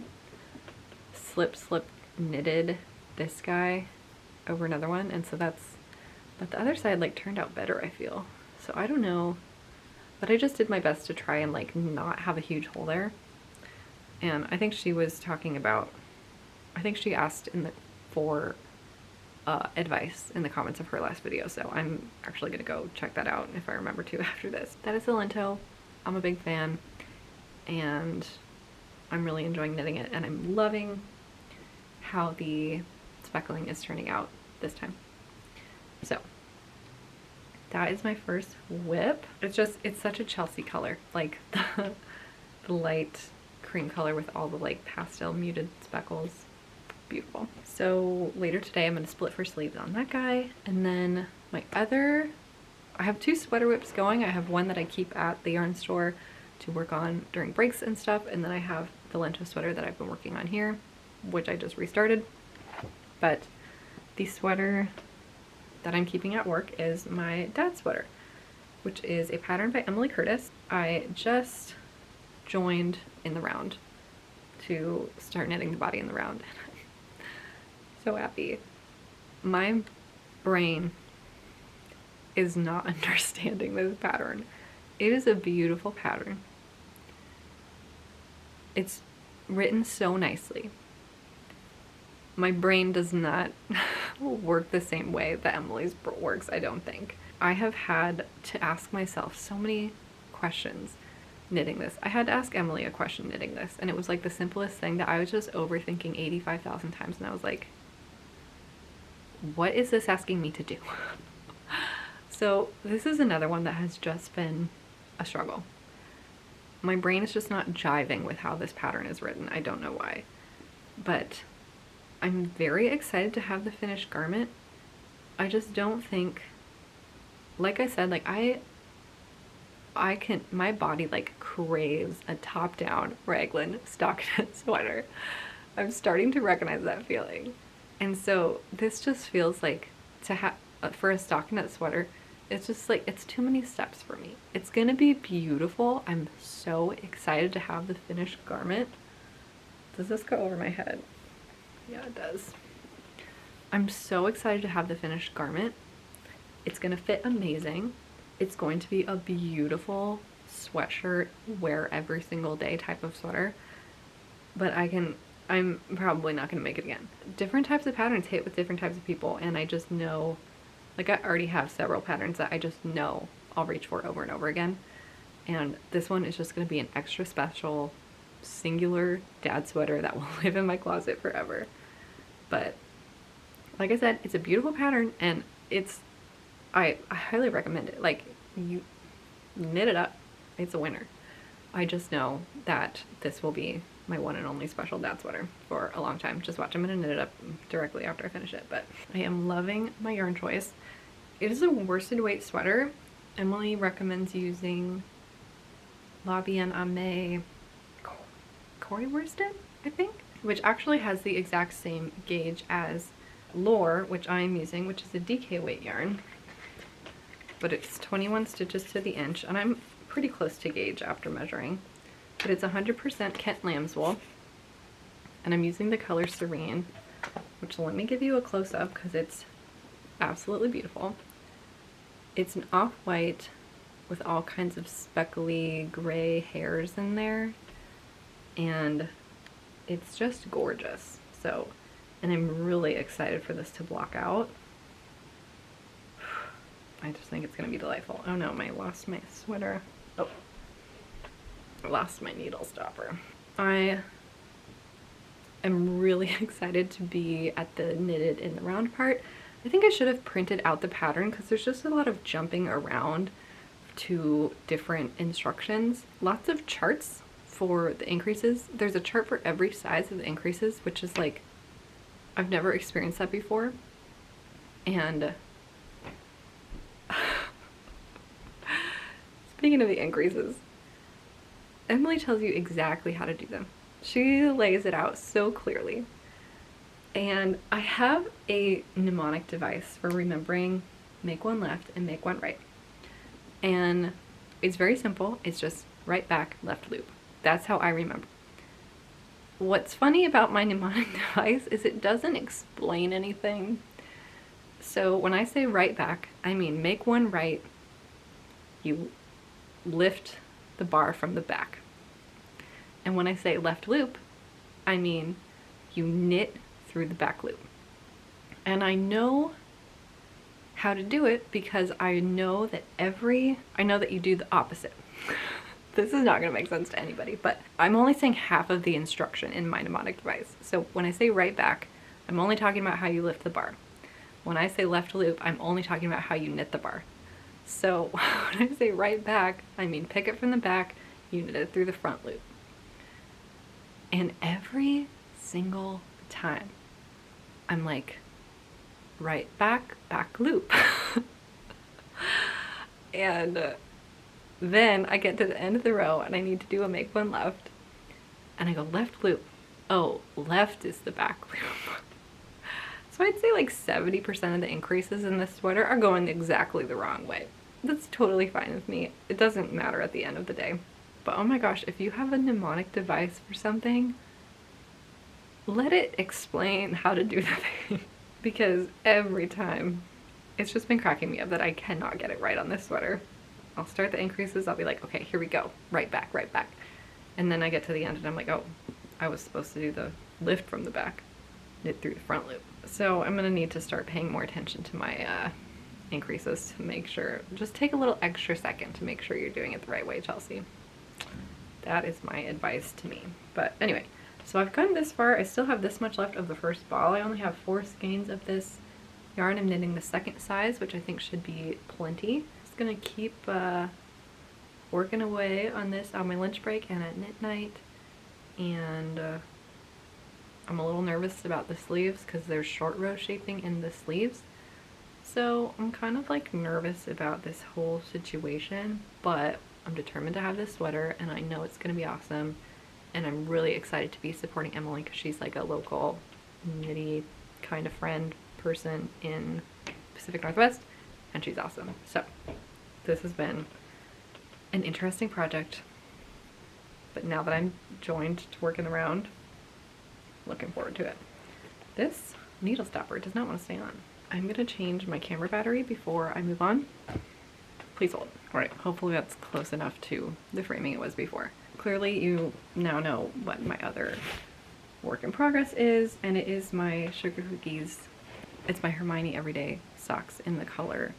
slip knitted this guy over another one, and so but the other side like turned out better, I feel. So I don't know, but I just did my best to try and like not have a huge hole there. And I think she was talking about, I think she asked for advice in the comments of her last video, so I'm actually gonna go check that out if I remember to after this. That is the Lento. I'm a big fan and I'm really enjoying knitting it, and I'm loving how the speckling is turning out this time. So that is my first whip. It's such a Chelsea color, like the light cream color with all the like pastel muted speckles. Beautiful. So later today I'm going to split for sleeves on that guy, and then I have two sweater whips going. I have one that I keep at the yarn store to work on during breaks and stuff, and then I have the Lento sweater that I've been working on here, which I just restarted. But the sweater that I'm keeping at work is my dad's sweater, which is a pattern by Emily Curtis. I just joined in the round to start knitting the body in the round. So happy. My brain is not understanding this pattern. It is a beautiful pattern. It's written so nicely. My brain does not work the same way that Emily's works, I don't think. I have had to ask myself so many questions knitting this. I had to ask Emily a question knitting this, and it was like the simplest thing that I was just overthinking 85,000 times, and I was like, what is this asking me to do? So this is another one that has just been a struggle. My brain is just not jiving with how this pattern is written. I don't know why, but I'm very excited to have the finished garment. I just don't think, like I said, like my body like craves a top-down raglan stockinette sweater. I'm starting to recognize that feeling. And so this just feels like to have, for a stockinette sweater, it's just like, it's too many steps for me. It's gonna be beautiful. I'm so excited to have the finished garment. Does this go over my head? Yeah, it does. I'm so excited to have the finished garment. It's gonna fit amazing. It's going to be a beautiful sweatshirt, wear every single day type of sweater. But I'm probably not gonna make it again. Different types of patterns hit with different types of people, and I just know, like I already have several patterns that I just know I'll reach for over and over again. And this one is just gonna be an extra special, singular dad sweater that will live in my closet forever. But like I said, it's a beautiful pattern, and I highly recommend it. Like, you knit it up, it's a winner. I just know that this will be my one and only special dad sweater for a long time. Just watch, I'm gonna knit it up directly after I finish it. But I am loving my yarn choice. It is a worsted weight sweater. Emily recommends using La Bien Aimée Cory worsted, I think, which actually has the exact same gauge as Lore, which I am using, which is a DK weight yarn. But it's 21 stitches to the inch, and I'm pretty close to gauge after measuring. But it's 100% Kent lamb's wool, and I'm using the color Serene, which let me give you a close-up because it's absolutely beautiful. It's an off-white with all kinds of speckly gray hairs in there, and it's just gorgeous. So, and I'm really excited for this to block out. I just think it's gonna be delightful. Oh no, I lost my sweater. Oh, I lost my needle stopper. I am really excited to be at the knitted in the round part. I think I should have printed out the pattern because there's just a lot of jumping around to different instructions. Lots of charts for the increases. There's a chart for every size of the increases, which is like, I've never experienced that before. And speaking of the increases, Emily tells you exactly how to do them. She lays it out so clearly. And I have a mnemonic device for remembering make one left and make one right. And it's very simple. It's just right back, left loop. That's how I remember. What's funny about my mnemonic device is it doesn't explain anything. So when I say right back, I mean make one right, you lift the bar from the back. And when I say left loop, I mean you knit through the back loop. And I know how to do it because I know that you do the opposite. This is not gonna make sense to anybody, but I'm only saying half of the instruction in my mnemonic device. So when I say right back, I'm only talking about how you lift the bar. When I say left loop, I'm only talking about how you knit the bar. So when I say right back, I mean pick it from the back, you knit it through the front loop. And every single time, I'm like, right back, back loop. And then I get to the end of the row and I need to do a make one left. And I go left loop. Oh, left is the back loop. So I'd say like 70% of the increases in this sweater are going exactly the wrong way. That's totally fine with me. It doesn't matter at the end of the day. But oh my gosh, if you have a mnemonic device for something, let it explain how to do the thing. Because every time, it's just been cracking me up that I cannot get it right on this sweater. I'll start the increases, I'll be like, okay, here we go, right back, right back. And then I get to the end and I'm like, oh, I was supposed to do the lift from the back, knit through the front loop. So I'm gonna need to start paying more attention to my increases to make sure, just take a little extra second to make sure you're doing it the right way, Chelsea. That is my advice to me. But anyway, so I've gotten this far. I still have this much left of the first ball. I only have 4 skeins of this yarn. I'm knitting the second size, which I think should be plenty. Just gonna keep working away on this on my lunch break and at knit night. And I'm a little nervous about the sleeves because there's short row shaping in the sleeves. So I'm kind of like nervous about this whole situation, but I'm determined to have this sweater and I know it's gonna be awesome. And I'm really excited to be supporting Emily because she's like a local knitty kind of friend person in Pacific Northwest, and she's awesome. So this has been an interesting project, but now that I'm joined to working around, looking forward to it. This needle stopper does not want to stay on. I'm gonna change my camera battery before I move on. Please hold. All right, hopefully that's close enough to the framing it was before. Clearly you now know what my other work in progress is, and it is my Sugar Cookies. It's my Hermione Everyday Socks in the color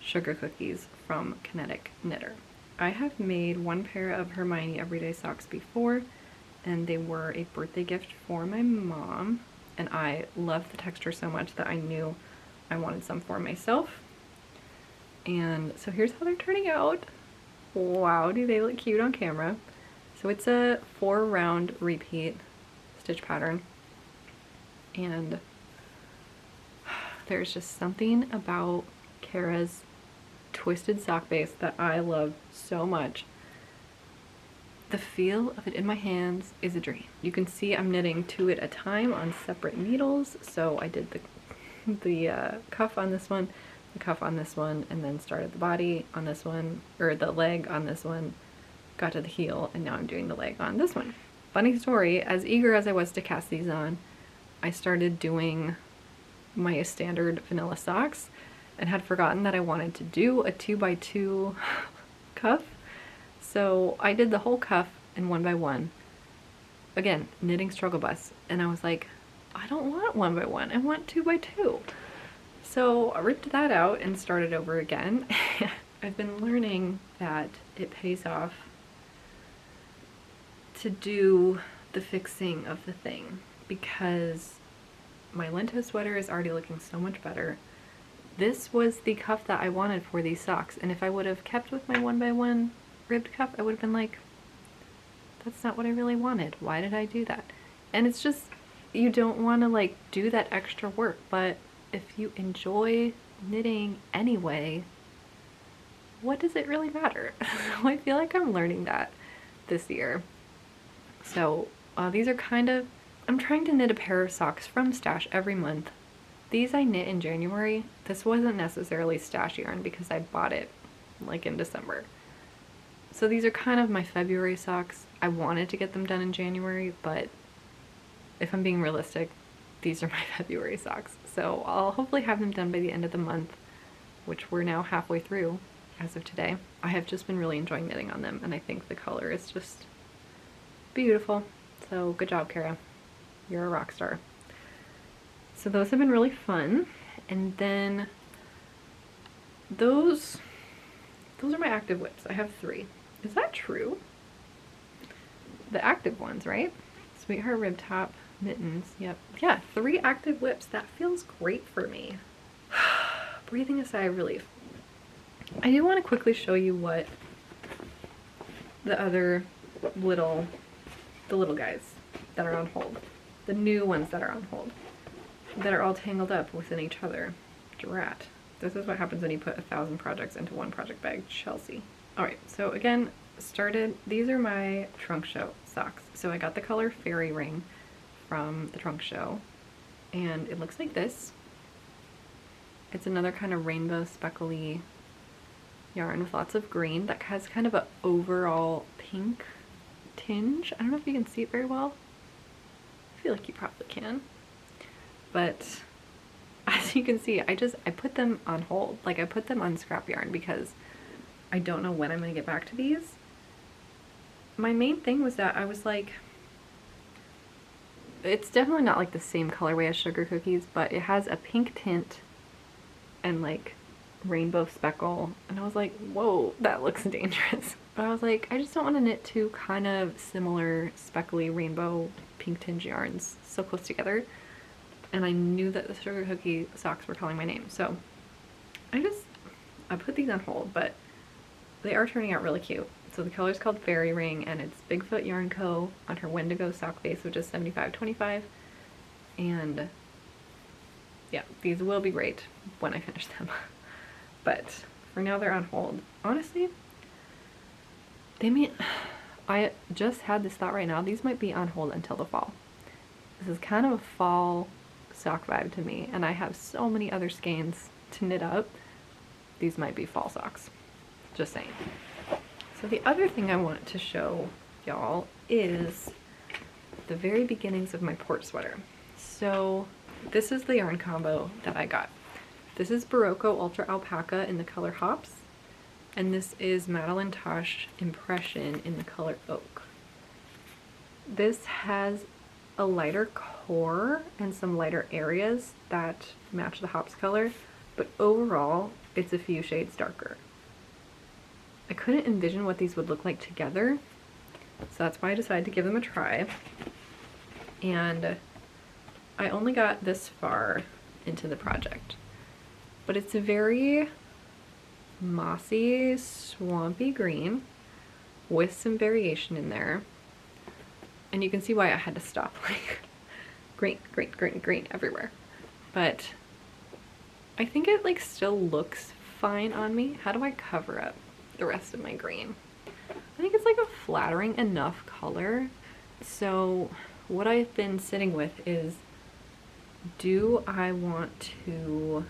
Sugar Cookies from Kinetic Knitter. I have made one pair of Hermione Everyday Socks before, and they were a birthday gift for my mom, and I love the texture so much that I knew I wanted some for myself. And so here's how they're turning out. Wow, do they look cute on camera. So it's a 4-round repeat stitch pattern, and there's just something about Kara's twisted sock base that I love so much. The feel of it in my hands is a dream. You can see I'm knitting 2 at a time on separate needles, so I did the cuff on this one, the cuff on this one, and then started the body on this one, or the leg on this one, got to the heel, and now I'm doing the leg on this one. funny story, as eager as I was to cast these on, I started doing my standard vanilla socks and had forgotten that I wanted to do a 2x2 cuff. So I did the whole cuff in 1x1. Again, knitting struggle bus. And I was like, I don't want 1x1, I want 2x2. So I ripped that out and started over again. I've been learning that it pays off to do the fixing of the thing, because my Lento sweater is already looking so much better. This was the cuff that I wanted for these socks, and if I would have kept with my 1x1 ribbed cuff, I would have been like, that's not what I really wanted. Why did I do that? And it's just, you don't want to like do that extra work, but if you enjoy knitting anyway, what does it really matter? So I feel like I'm learning that this year. So these are kind of, I'm trying to knit a pair of socks from stash every month. These I knit in January. This wasn't necessarily stash yarn because I bought it like in December. So these are kind of my February socks. I wanted to get them done in January, but if I'm being realistic, these are my February socks. So I'll hopefully have them done by the end of the month, which we're now halfway through as of today. I have just been really enjoying knitting on them, and I think the color is just beautiful. So good job, Kara. You're a rock star. So those have been really fun. And then those are my active whips. I have 3. Is that true? The active ones, right? Sweetheart rib top, mittens, yep. Yeah, 3 active whips. That feels great for me. Breathing a sigh of relief. I do want to quickly show you what the other little guys that are on hold, the new ones that are on hold, that are all tangled up within each other. Drat. This is what happens when you put 1,000 projects into one project bag, Chelsea. Alright, so again, these are my trunk show socks. So I got the color Fairy Ring from the trunk show, and it looks like this. It's another kind of rainbow speckly yarn with lots of green that has kind of an overall pink tinge. I don't know if you can see it very well. I feel like you probably can. But as you can see, I put them on hold. Like, I put them on scrap yarn because I don't know when I'm going to get back to these. My main thing was that I was like, it's definitely not like the same colorway as Sugar Cookies, but it has a pink tint and like rainbow speckle, and I was like, whoa, that looks dangerous. But I was like, I just don't want to knit 2 kind of similar speckly rainbow pink tinge yarns so close together, and I knew that the Sugar Cookie socks were calling my name, so I put these on hold, but they are turning out really cute. So the color's called Fairy Ring, and it's Bigfoot Yarn Co. on her Wendigo sock base, which is 75/25, and yeah, these will be great when I finish them. But for now they're on hold. Honestly, I just had this thought right now, these might be on hold until the fall. This is kind of a fall sock vibe to me, and I have so many other skeins to knit up. These might be fall socks. Just saying. So the other thing I want to show y'all is the very beginnings of my port sweater. So this is the yarn combo that I got. This is Berroco Ultra Alpaca in the color Hops, and this is Madeline Tosh Impression in the color Oak. This has a lighter core and some lighter areas that match the Hops color, but overall it's a few shades darker. I couldn't envision what these would look like together, so that's why I decided to give them a try. And I only got this far into the project, but it's a very mossy, swampy green with some variation in there. And you can see why I had to stop, like green, green, green, green everywhere. But I think it like still looks fine on me. How do I cover up the rest of my green? I think it's like a flattering enough color. So what I've been sitting with is, do I want to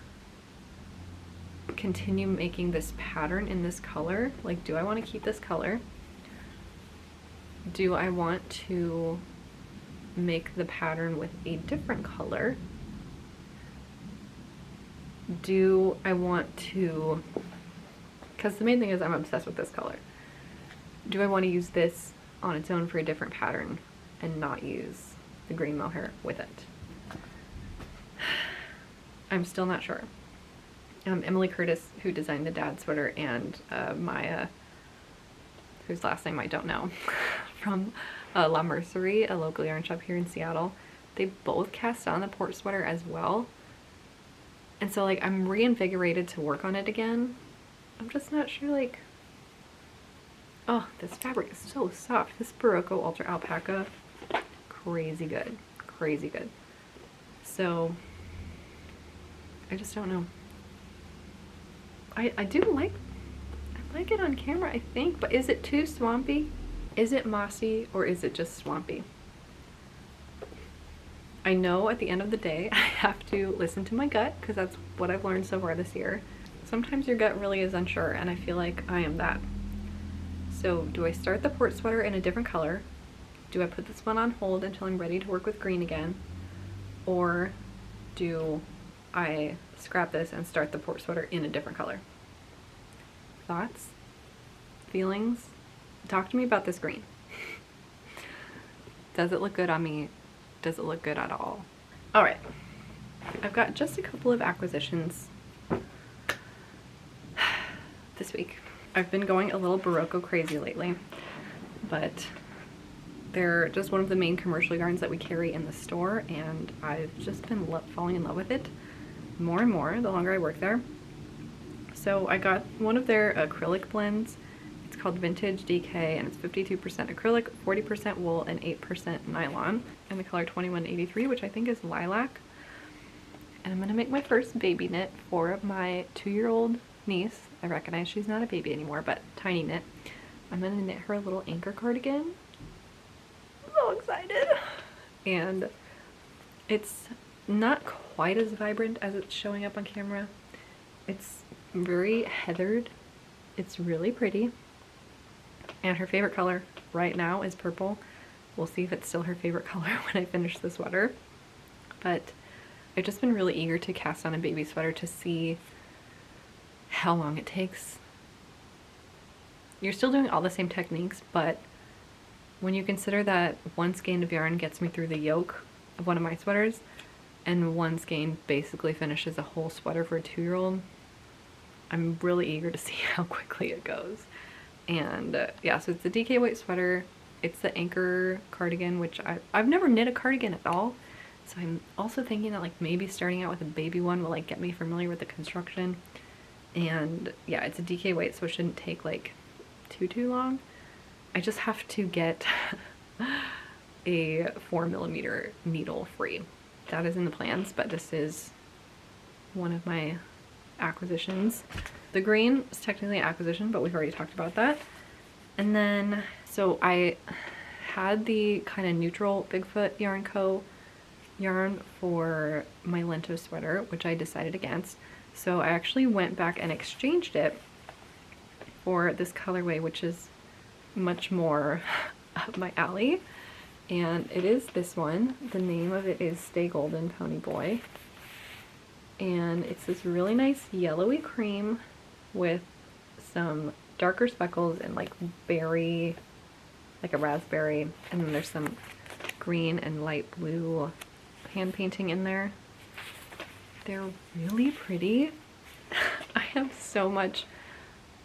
continue making this pattern in this color? Like, do I want to keep this color, Do I want to make the pattern with a different color? Do I want to, because the main thing is I'm obsessed with this color. Do I want to use this on its own for a different pattern and not use the green mohair with it? I'm still not sure. Emily Curtis, who designed the dad sweater, and Maya, whose last name I don't know, from La Mercerie, a local yarn shop here in Seattle, they both cast on the port sweater as well. And so like I'm reinvigorated to work on it again. I'm just not sure, like, oh, this fabric is so soft. This Berroco Ultra Alpaca, crazy good, crazy good. So I just don't know. I do like, I like it on camera, I think, but is it too swampy? Is it mossy, or is it just swampy? I know at the end of the day, I have to listen to my gut, because that's what I've learned so far this year. Sometimes your gut really is unsure, and I feel like I am that. So do I start the port sweater in a different color? Do I put this one on hold until I'm ready to work with green again? Or do I scrap this and start the port sweater in a different color? Thoughts? Feelings? Talk to me about this green. Does it look good on me? Does it look good at all? All right, I've got just a couple of acquisitions this week. I've been going a little Berroco crazy lately, but they're just one of the main commercial yarns that we carry in the store, and I've just been falling in love with it more and more the longer I work there. So I got one of their acrylic blends. It's called Vintage DK, and it's 52% acrylic, 40% wool, and 8% nylon, in the color 2183, which I think is lilac. And I'm gonna make my first baby knit for my 2-year-old niece. I recognize she's not a baby anymore, but tiny knit. I'm gonna knit her a little anchor cardigan. I'm so excited. And it's not quite as vibrant as it's showing up on camera. It's very heathered. It's really pretty. And her favorite color right now is purple. We'll see if it's still her favorite color when I finish the sweater. But I've just been really eager to cast on a baby sweater to see how long it takes. You're still doing all the same techniques, but when you consider that one skein of yarn gets me through the yoke of one of my sweaters, and one skein basically finishes a whole sweater for a 2-year-old, I'm really eager to see how quickly it goes. And yeah, so it's the DK white sweater. It's the anchor cardigan, which I've never knit a cardigan at all. So I'm also thinking that like maybe starting out with a baby one will like get me familiar with the construction. And yeah, it's a DK white, so it shouldn't take like too long. I just have to get a 4mm needle free. That is in the plans, but this is one of my acquisitions. The green is technically an acquisition, but we've already talked about that. And then, so I had the kind of neutral Bigfoot Yarn Co. yarn for my Lento sweater, which I decided against. So I actually went back and exchanged it for this colorway, which is much more up my alley. And it is this one. The name of it is Stay Golden Pony Boy. And it's this really nice yellowy cream with some darker speckles and like berry, like a raspberry, and then there's some green and light blue hand painting in there. They're really pretty. I have so much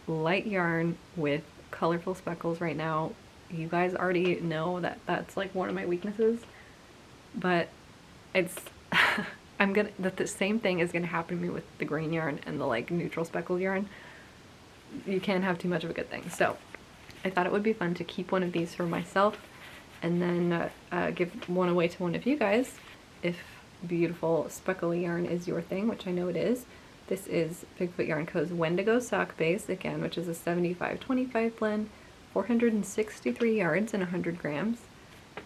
light yarn with colorful speckles right now. You guys already know that that's like one of my weaknesses, but it's the same thing is gonna happen to me with the green yarn and the like neutral speckled yarn. You can't have too much of a good thing. So I thought it would be fun to keep one of these for myself and then give one away to one of you guys if beautiful speckly yarn is your thing, which I know it is. This is Bigfoot Yarn Co.'s Wendigo sock base, again, which is a 75-25 blend, 463 yards and 100 grams.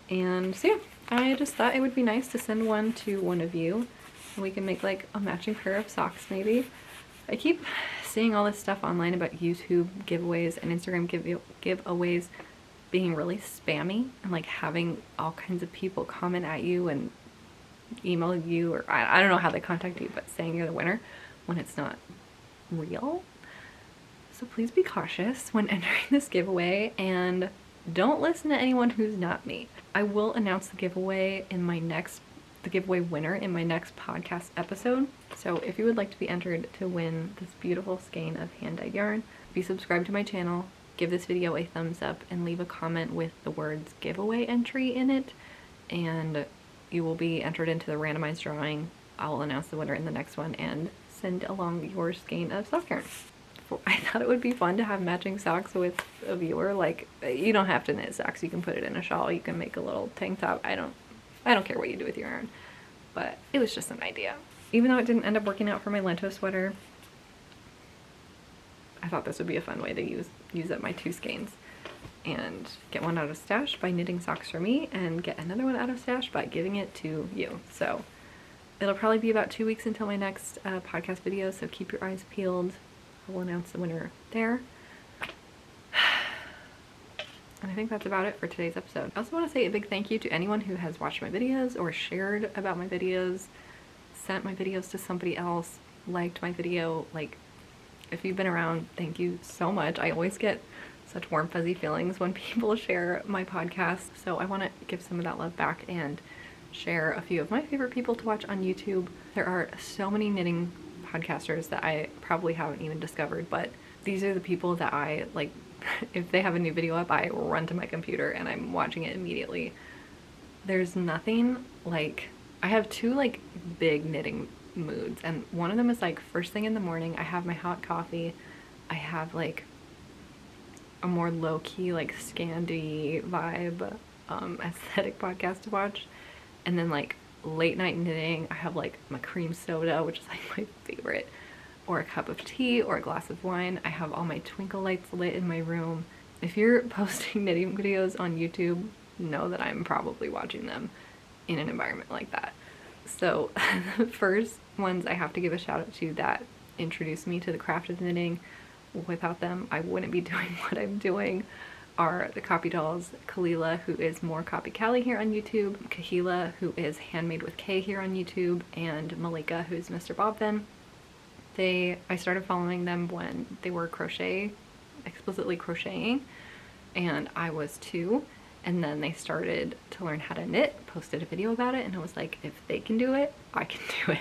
And so yeah, I just thought it would be nice to send one to one of you, and we can make like a matching pair of socks maybe. I keep seeing all this stuff online about YouTube giveaways and Instagram giveaways, being really spammy and like having all kinds of people comment at you and email you, or I don't know how they contact you, but saying you're the winner when it's not real. So please be cautious when entering this giveaway and don't listen to anyone who's not me. I will announce the giveaway winner in my next podcast episode. So if you would like to be entered to win this beautiful skein of hand-dyed yarn, be subscribed to my channel, give this video a thumbs up, and leave a comment with the words giveaway entry in it, and you will be entered into the randomized drawing. I will announce the winner in the next one and send along your skein of sock yarn. I thought it would be fun to have matching socks with a viewer. Like, you don't have to knit socks, you can put it in a shawl, you can make a little tank top. I don't care what you do with your yarn, but it was just an idea. Even though it didn't end up working out for my Lento sweater, I thought this would be a fun way to use up my 2 skeins and get one out of stash by knitting socks for me and get another one out of stash by giving it to you. So it'll probably be about 2 weeks until my next podcast video, so keep your eyes peeled. I will announce the winner there. And I think that's about it for today's episode. I also want to say a big thank you to anyone who has watched my videos or shared about my videos, sent my videos to somebody else, liked my video. Like, if you've been around, thank you so much. I always get such warm fuzzy feelings when people share my podcast, so I want to give some of that love back and share a few of my favorite people to watch on YouTube. There are so many knitting podcasters that I probably haven't even discovered, but these are the people that I like. If they have a new video up, I run to my computer and I'm watching it immediately. There's nothing like, I have 2 like big knitting moods, and one of them is like first thing in the morning, I have my hot coffee, I have like a more low-key like Scandi vibe aesthetic podcast to watch, and then like late night knitting, I have like my cream soda, which is like my favorite, or a cup of tea or a glass of wine. I have all my twinkle lights lit in my room. If you're posting knitting videos on YouTube, know that I'm probably watching them in an environment like that. So the first ones I have to give a shout out to that introduced me to the craft of knitting. Without them, I wouldn't be doing what I'm doing. Are the Copy Dolls, Kalila, who is more Copy Callie here on YouTube, Kahila, who is Handmade with K here on YouTube, and Malika, who is Mr. Bobbin. I started following them when they were explicitly crocheting, and I was 2, and then they started to learn how to knit, posted a video about it, and I was like, if they can do it, I can do it.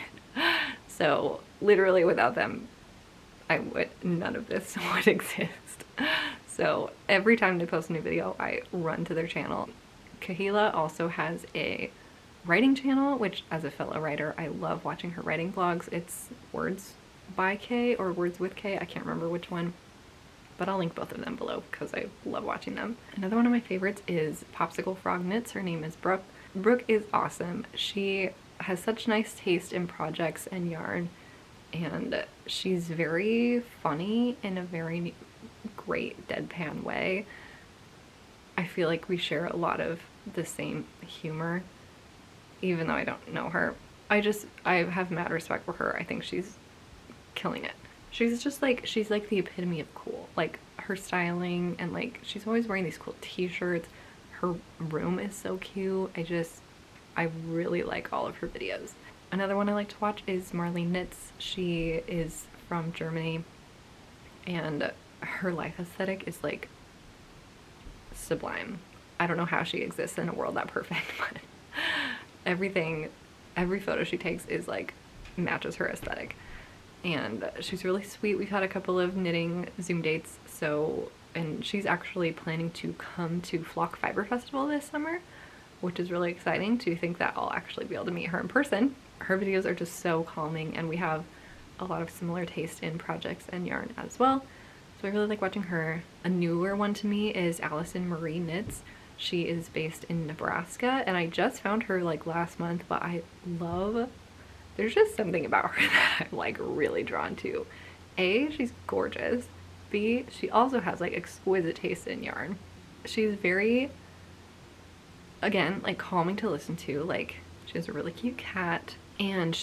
So literally without them, none of this would exist. So every time they post a new video, I run to their channel. Kahila also has a writing channel, which as a fellow writer, I love watching her writing vlogs. It's Words by K or Words with K, I can't remember which one, but I'll link both of them below because I love watching them. Another one of my favorites is Popsicle Frog Knits. Her name is Brooke. Brooke is awesome. She has such nice taste in projects and yarn, and she's very funny in a very great deadpan way. I feel like we share a lot of the same humor, even though I don't know her. I have mad respect for her. I think she's killing it. She's like the epitome of cool. Like, her styling, and like she's always wearing these cool t-shirts. Her room is so cute. I really like all of her videos. Another one I like to watch is Marlene Knits. She is from Germany, and her life aesthetic is like sublime. I don't know how she exists in a world that perfect, but every photo she takes is like matches her aesthetic, and she's really sweet. We've had a couple of knitting Zoom dates, and she's actually planning to come to Flock Fibre Festival this summer, which is really exciting to think that I'll actually be able to meet her in person. Her videos are just so calming, and we have a lot of similar taste in projects and yarn as well. So I really like watching her. A newer one to me is Allison Marie Knits. She is based in Nebraska, and I just found her like last month, but there's just something about her that I'm like really drawn to. A, she's gorgeous. B, she also has like exquisite taste in yarn. She's very, again, like calming to listen to. Like, she has a really cute cat, and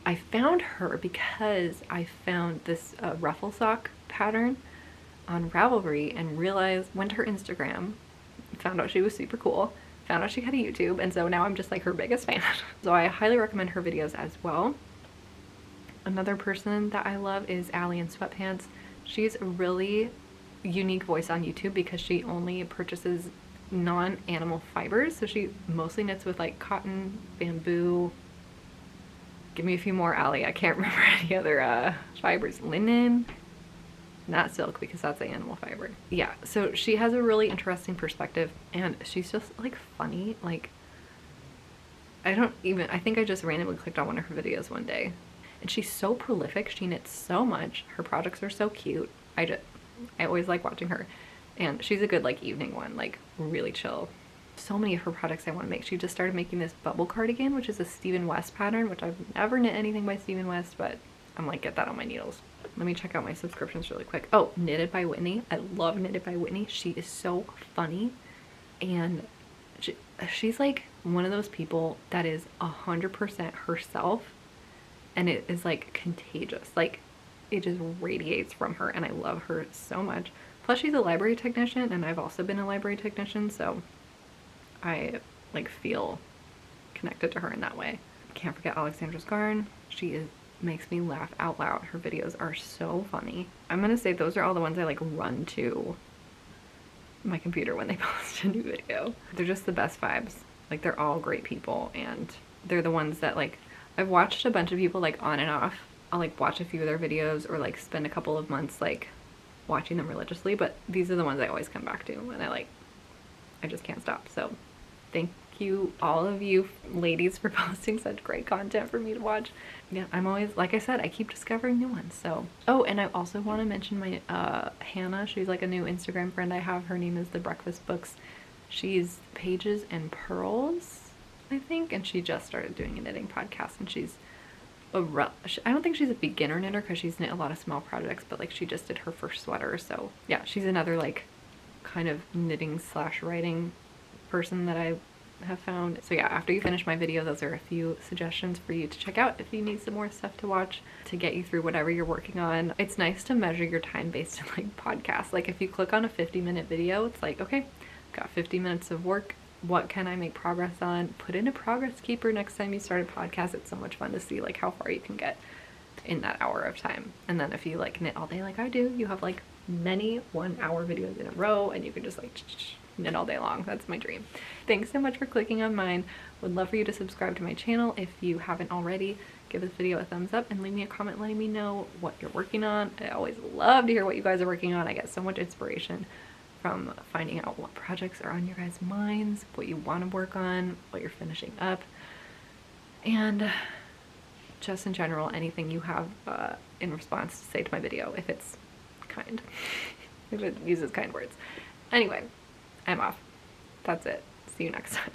I found her because I found this ruffle sock pattern on Ravelry and went to her Instagram, found out she was super cool, found out she had a YouTube, and so now I'm just like her biggest fan. So I highly recommend her videos as well. Another person that I love is Allie in Sweatpants. She's a really unique voice on YouTube because she only purchases non-animal fibers. So she mostly knits with like cotton, bamboo. Give me a few more, Allie. I can't remember any other fibers. Linen. Not silk because that's an animal fiber. Yeah, so she has a really interesting perspective and she's just like funny. Like, I think I just randomly clicked on one of her videos one day and she's so prolific. She knits so much. Her projects are so cute. I always like watching her, and she's a good like evening one, like really chill. So many of her products I want to make. She just started making this bubble cardigan, which is a Stephen West pattern, which I've never knit anything by Stephen West, but I'm like, get that on my needles. Let me check out my subscriptions really quick. Oh, Knitted by Whitney. I love Knitted by Whitney. She is so funny, and she's like one of those people that is 100% herself, and it is like contagious. Like, it just radiates from her, and I love her so much. Plus she's a library technician, and I've also been a library technician, so I like feel connected to her in that way. Can't forget Alexandra's Garn. She makes me laugh out loud. Her videos are so funny. I'm gonna say those are all the ones I like run to my computer when they post a new video. They're just the best vibes. Like, they're all great people, and they're the ones that like I've watched a bunch of people like on and off. I'll like watch a few of their videos or like spend a couple of months like watching them religiously, but these are the ones I always come back to, and I just can't stop. So thank you, all of you ladies, for posting such great content for me to watch. Yeah, I'm always, like I said, I keep discovering new ones. So, oh, and I also want to mention my Hannah. She's like a new Instagram friend I have. Her name is The Breakfast Books. She's Pages and Pearls, I think, and she just started doing a knitting podcast, and she's I don't think she's a beginner knitter because she's knit a lot of small projects, but like she just did her first sweater. So yeah, she's another like kind of knitting / writing person that I have found. So yeah, after you finish my video, those are a few suggestions for you to check out if you need some more stuff to watch to get you through whatever you're working on. It's nice to measure your time based on like podcasts. Like, if you click on a 50-minute video, it's like, okay, got 50 minutes of work. What can I make progress on? Put in a progress keeper next time you start a podcast. It's so much fun to see like how far you can get in that hour of time. And then if you like knit all day like I do, you have like many 1-hour videos in a row, and you can just like knit all day long. That's my dream. Thanks so much for clicking on mine. Would love for you to subscribe to my channel if you haven't already. Give this video a thumbs up and leave me a comment letting me know what you're working on. I always love to hear what you guys are working on. I get so much inspiration from finding out what projects are on your guys' minds, what you want to work on, what you're finishing up, and just in general, anything you have in response to say to my video, if it's kind, if it uses kind words. Anyway, I'm off. That's it. See you next time.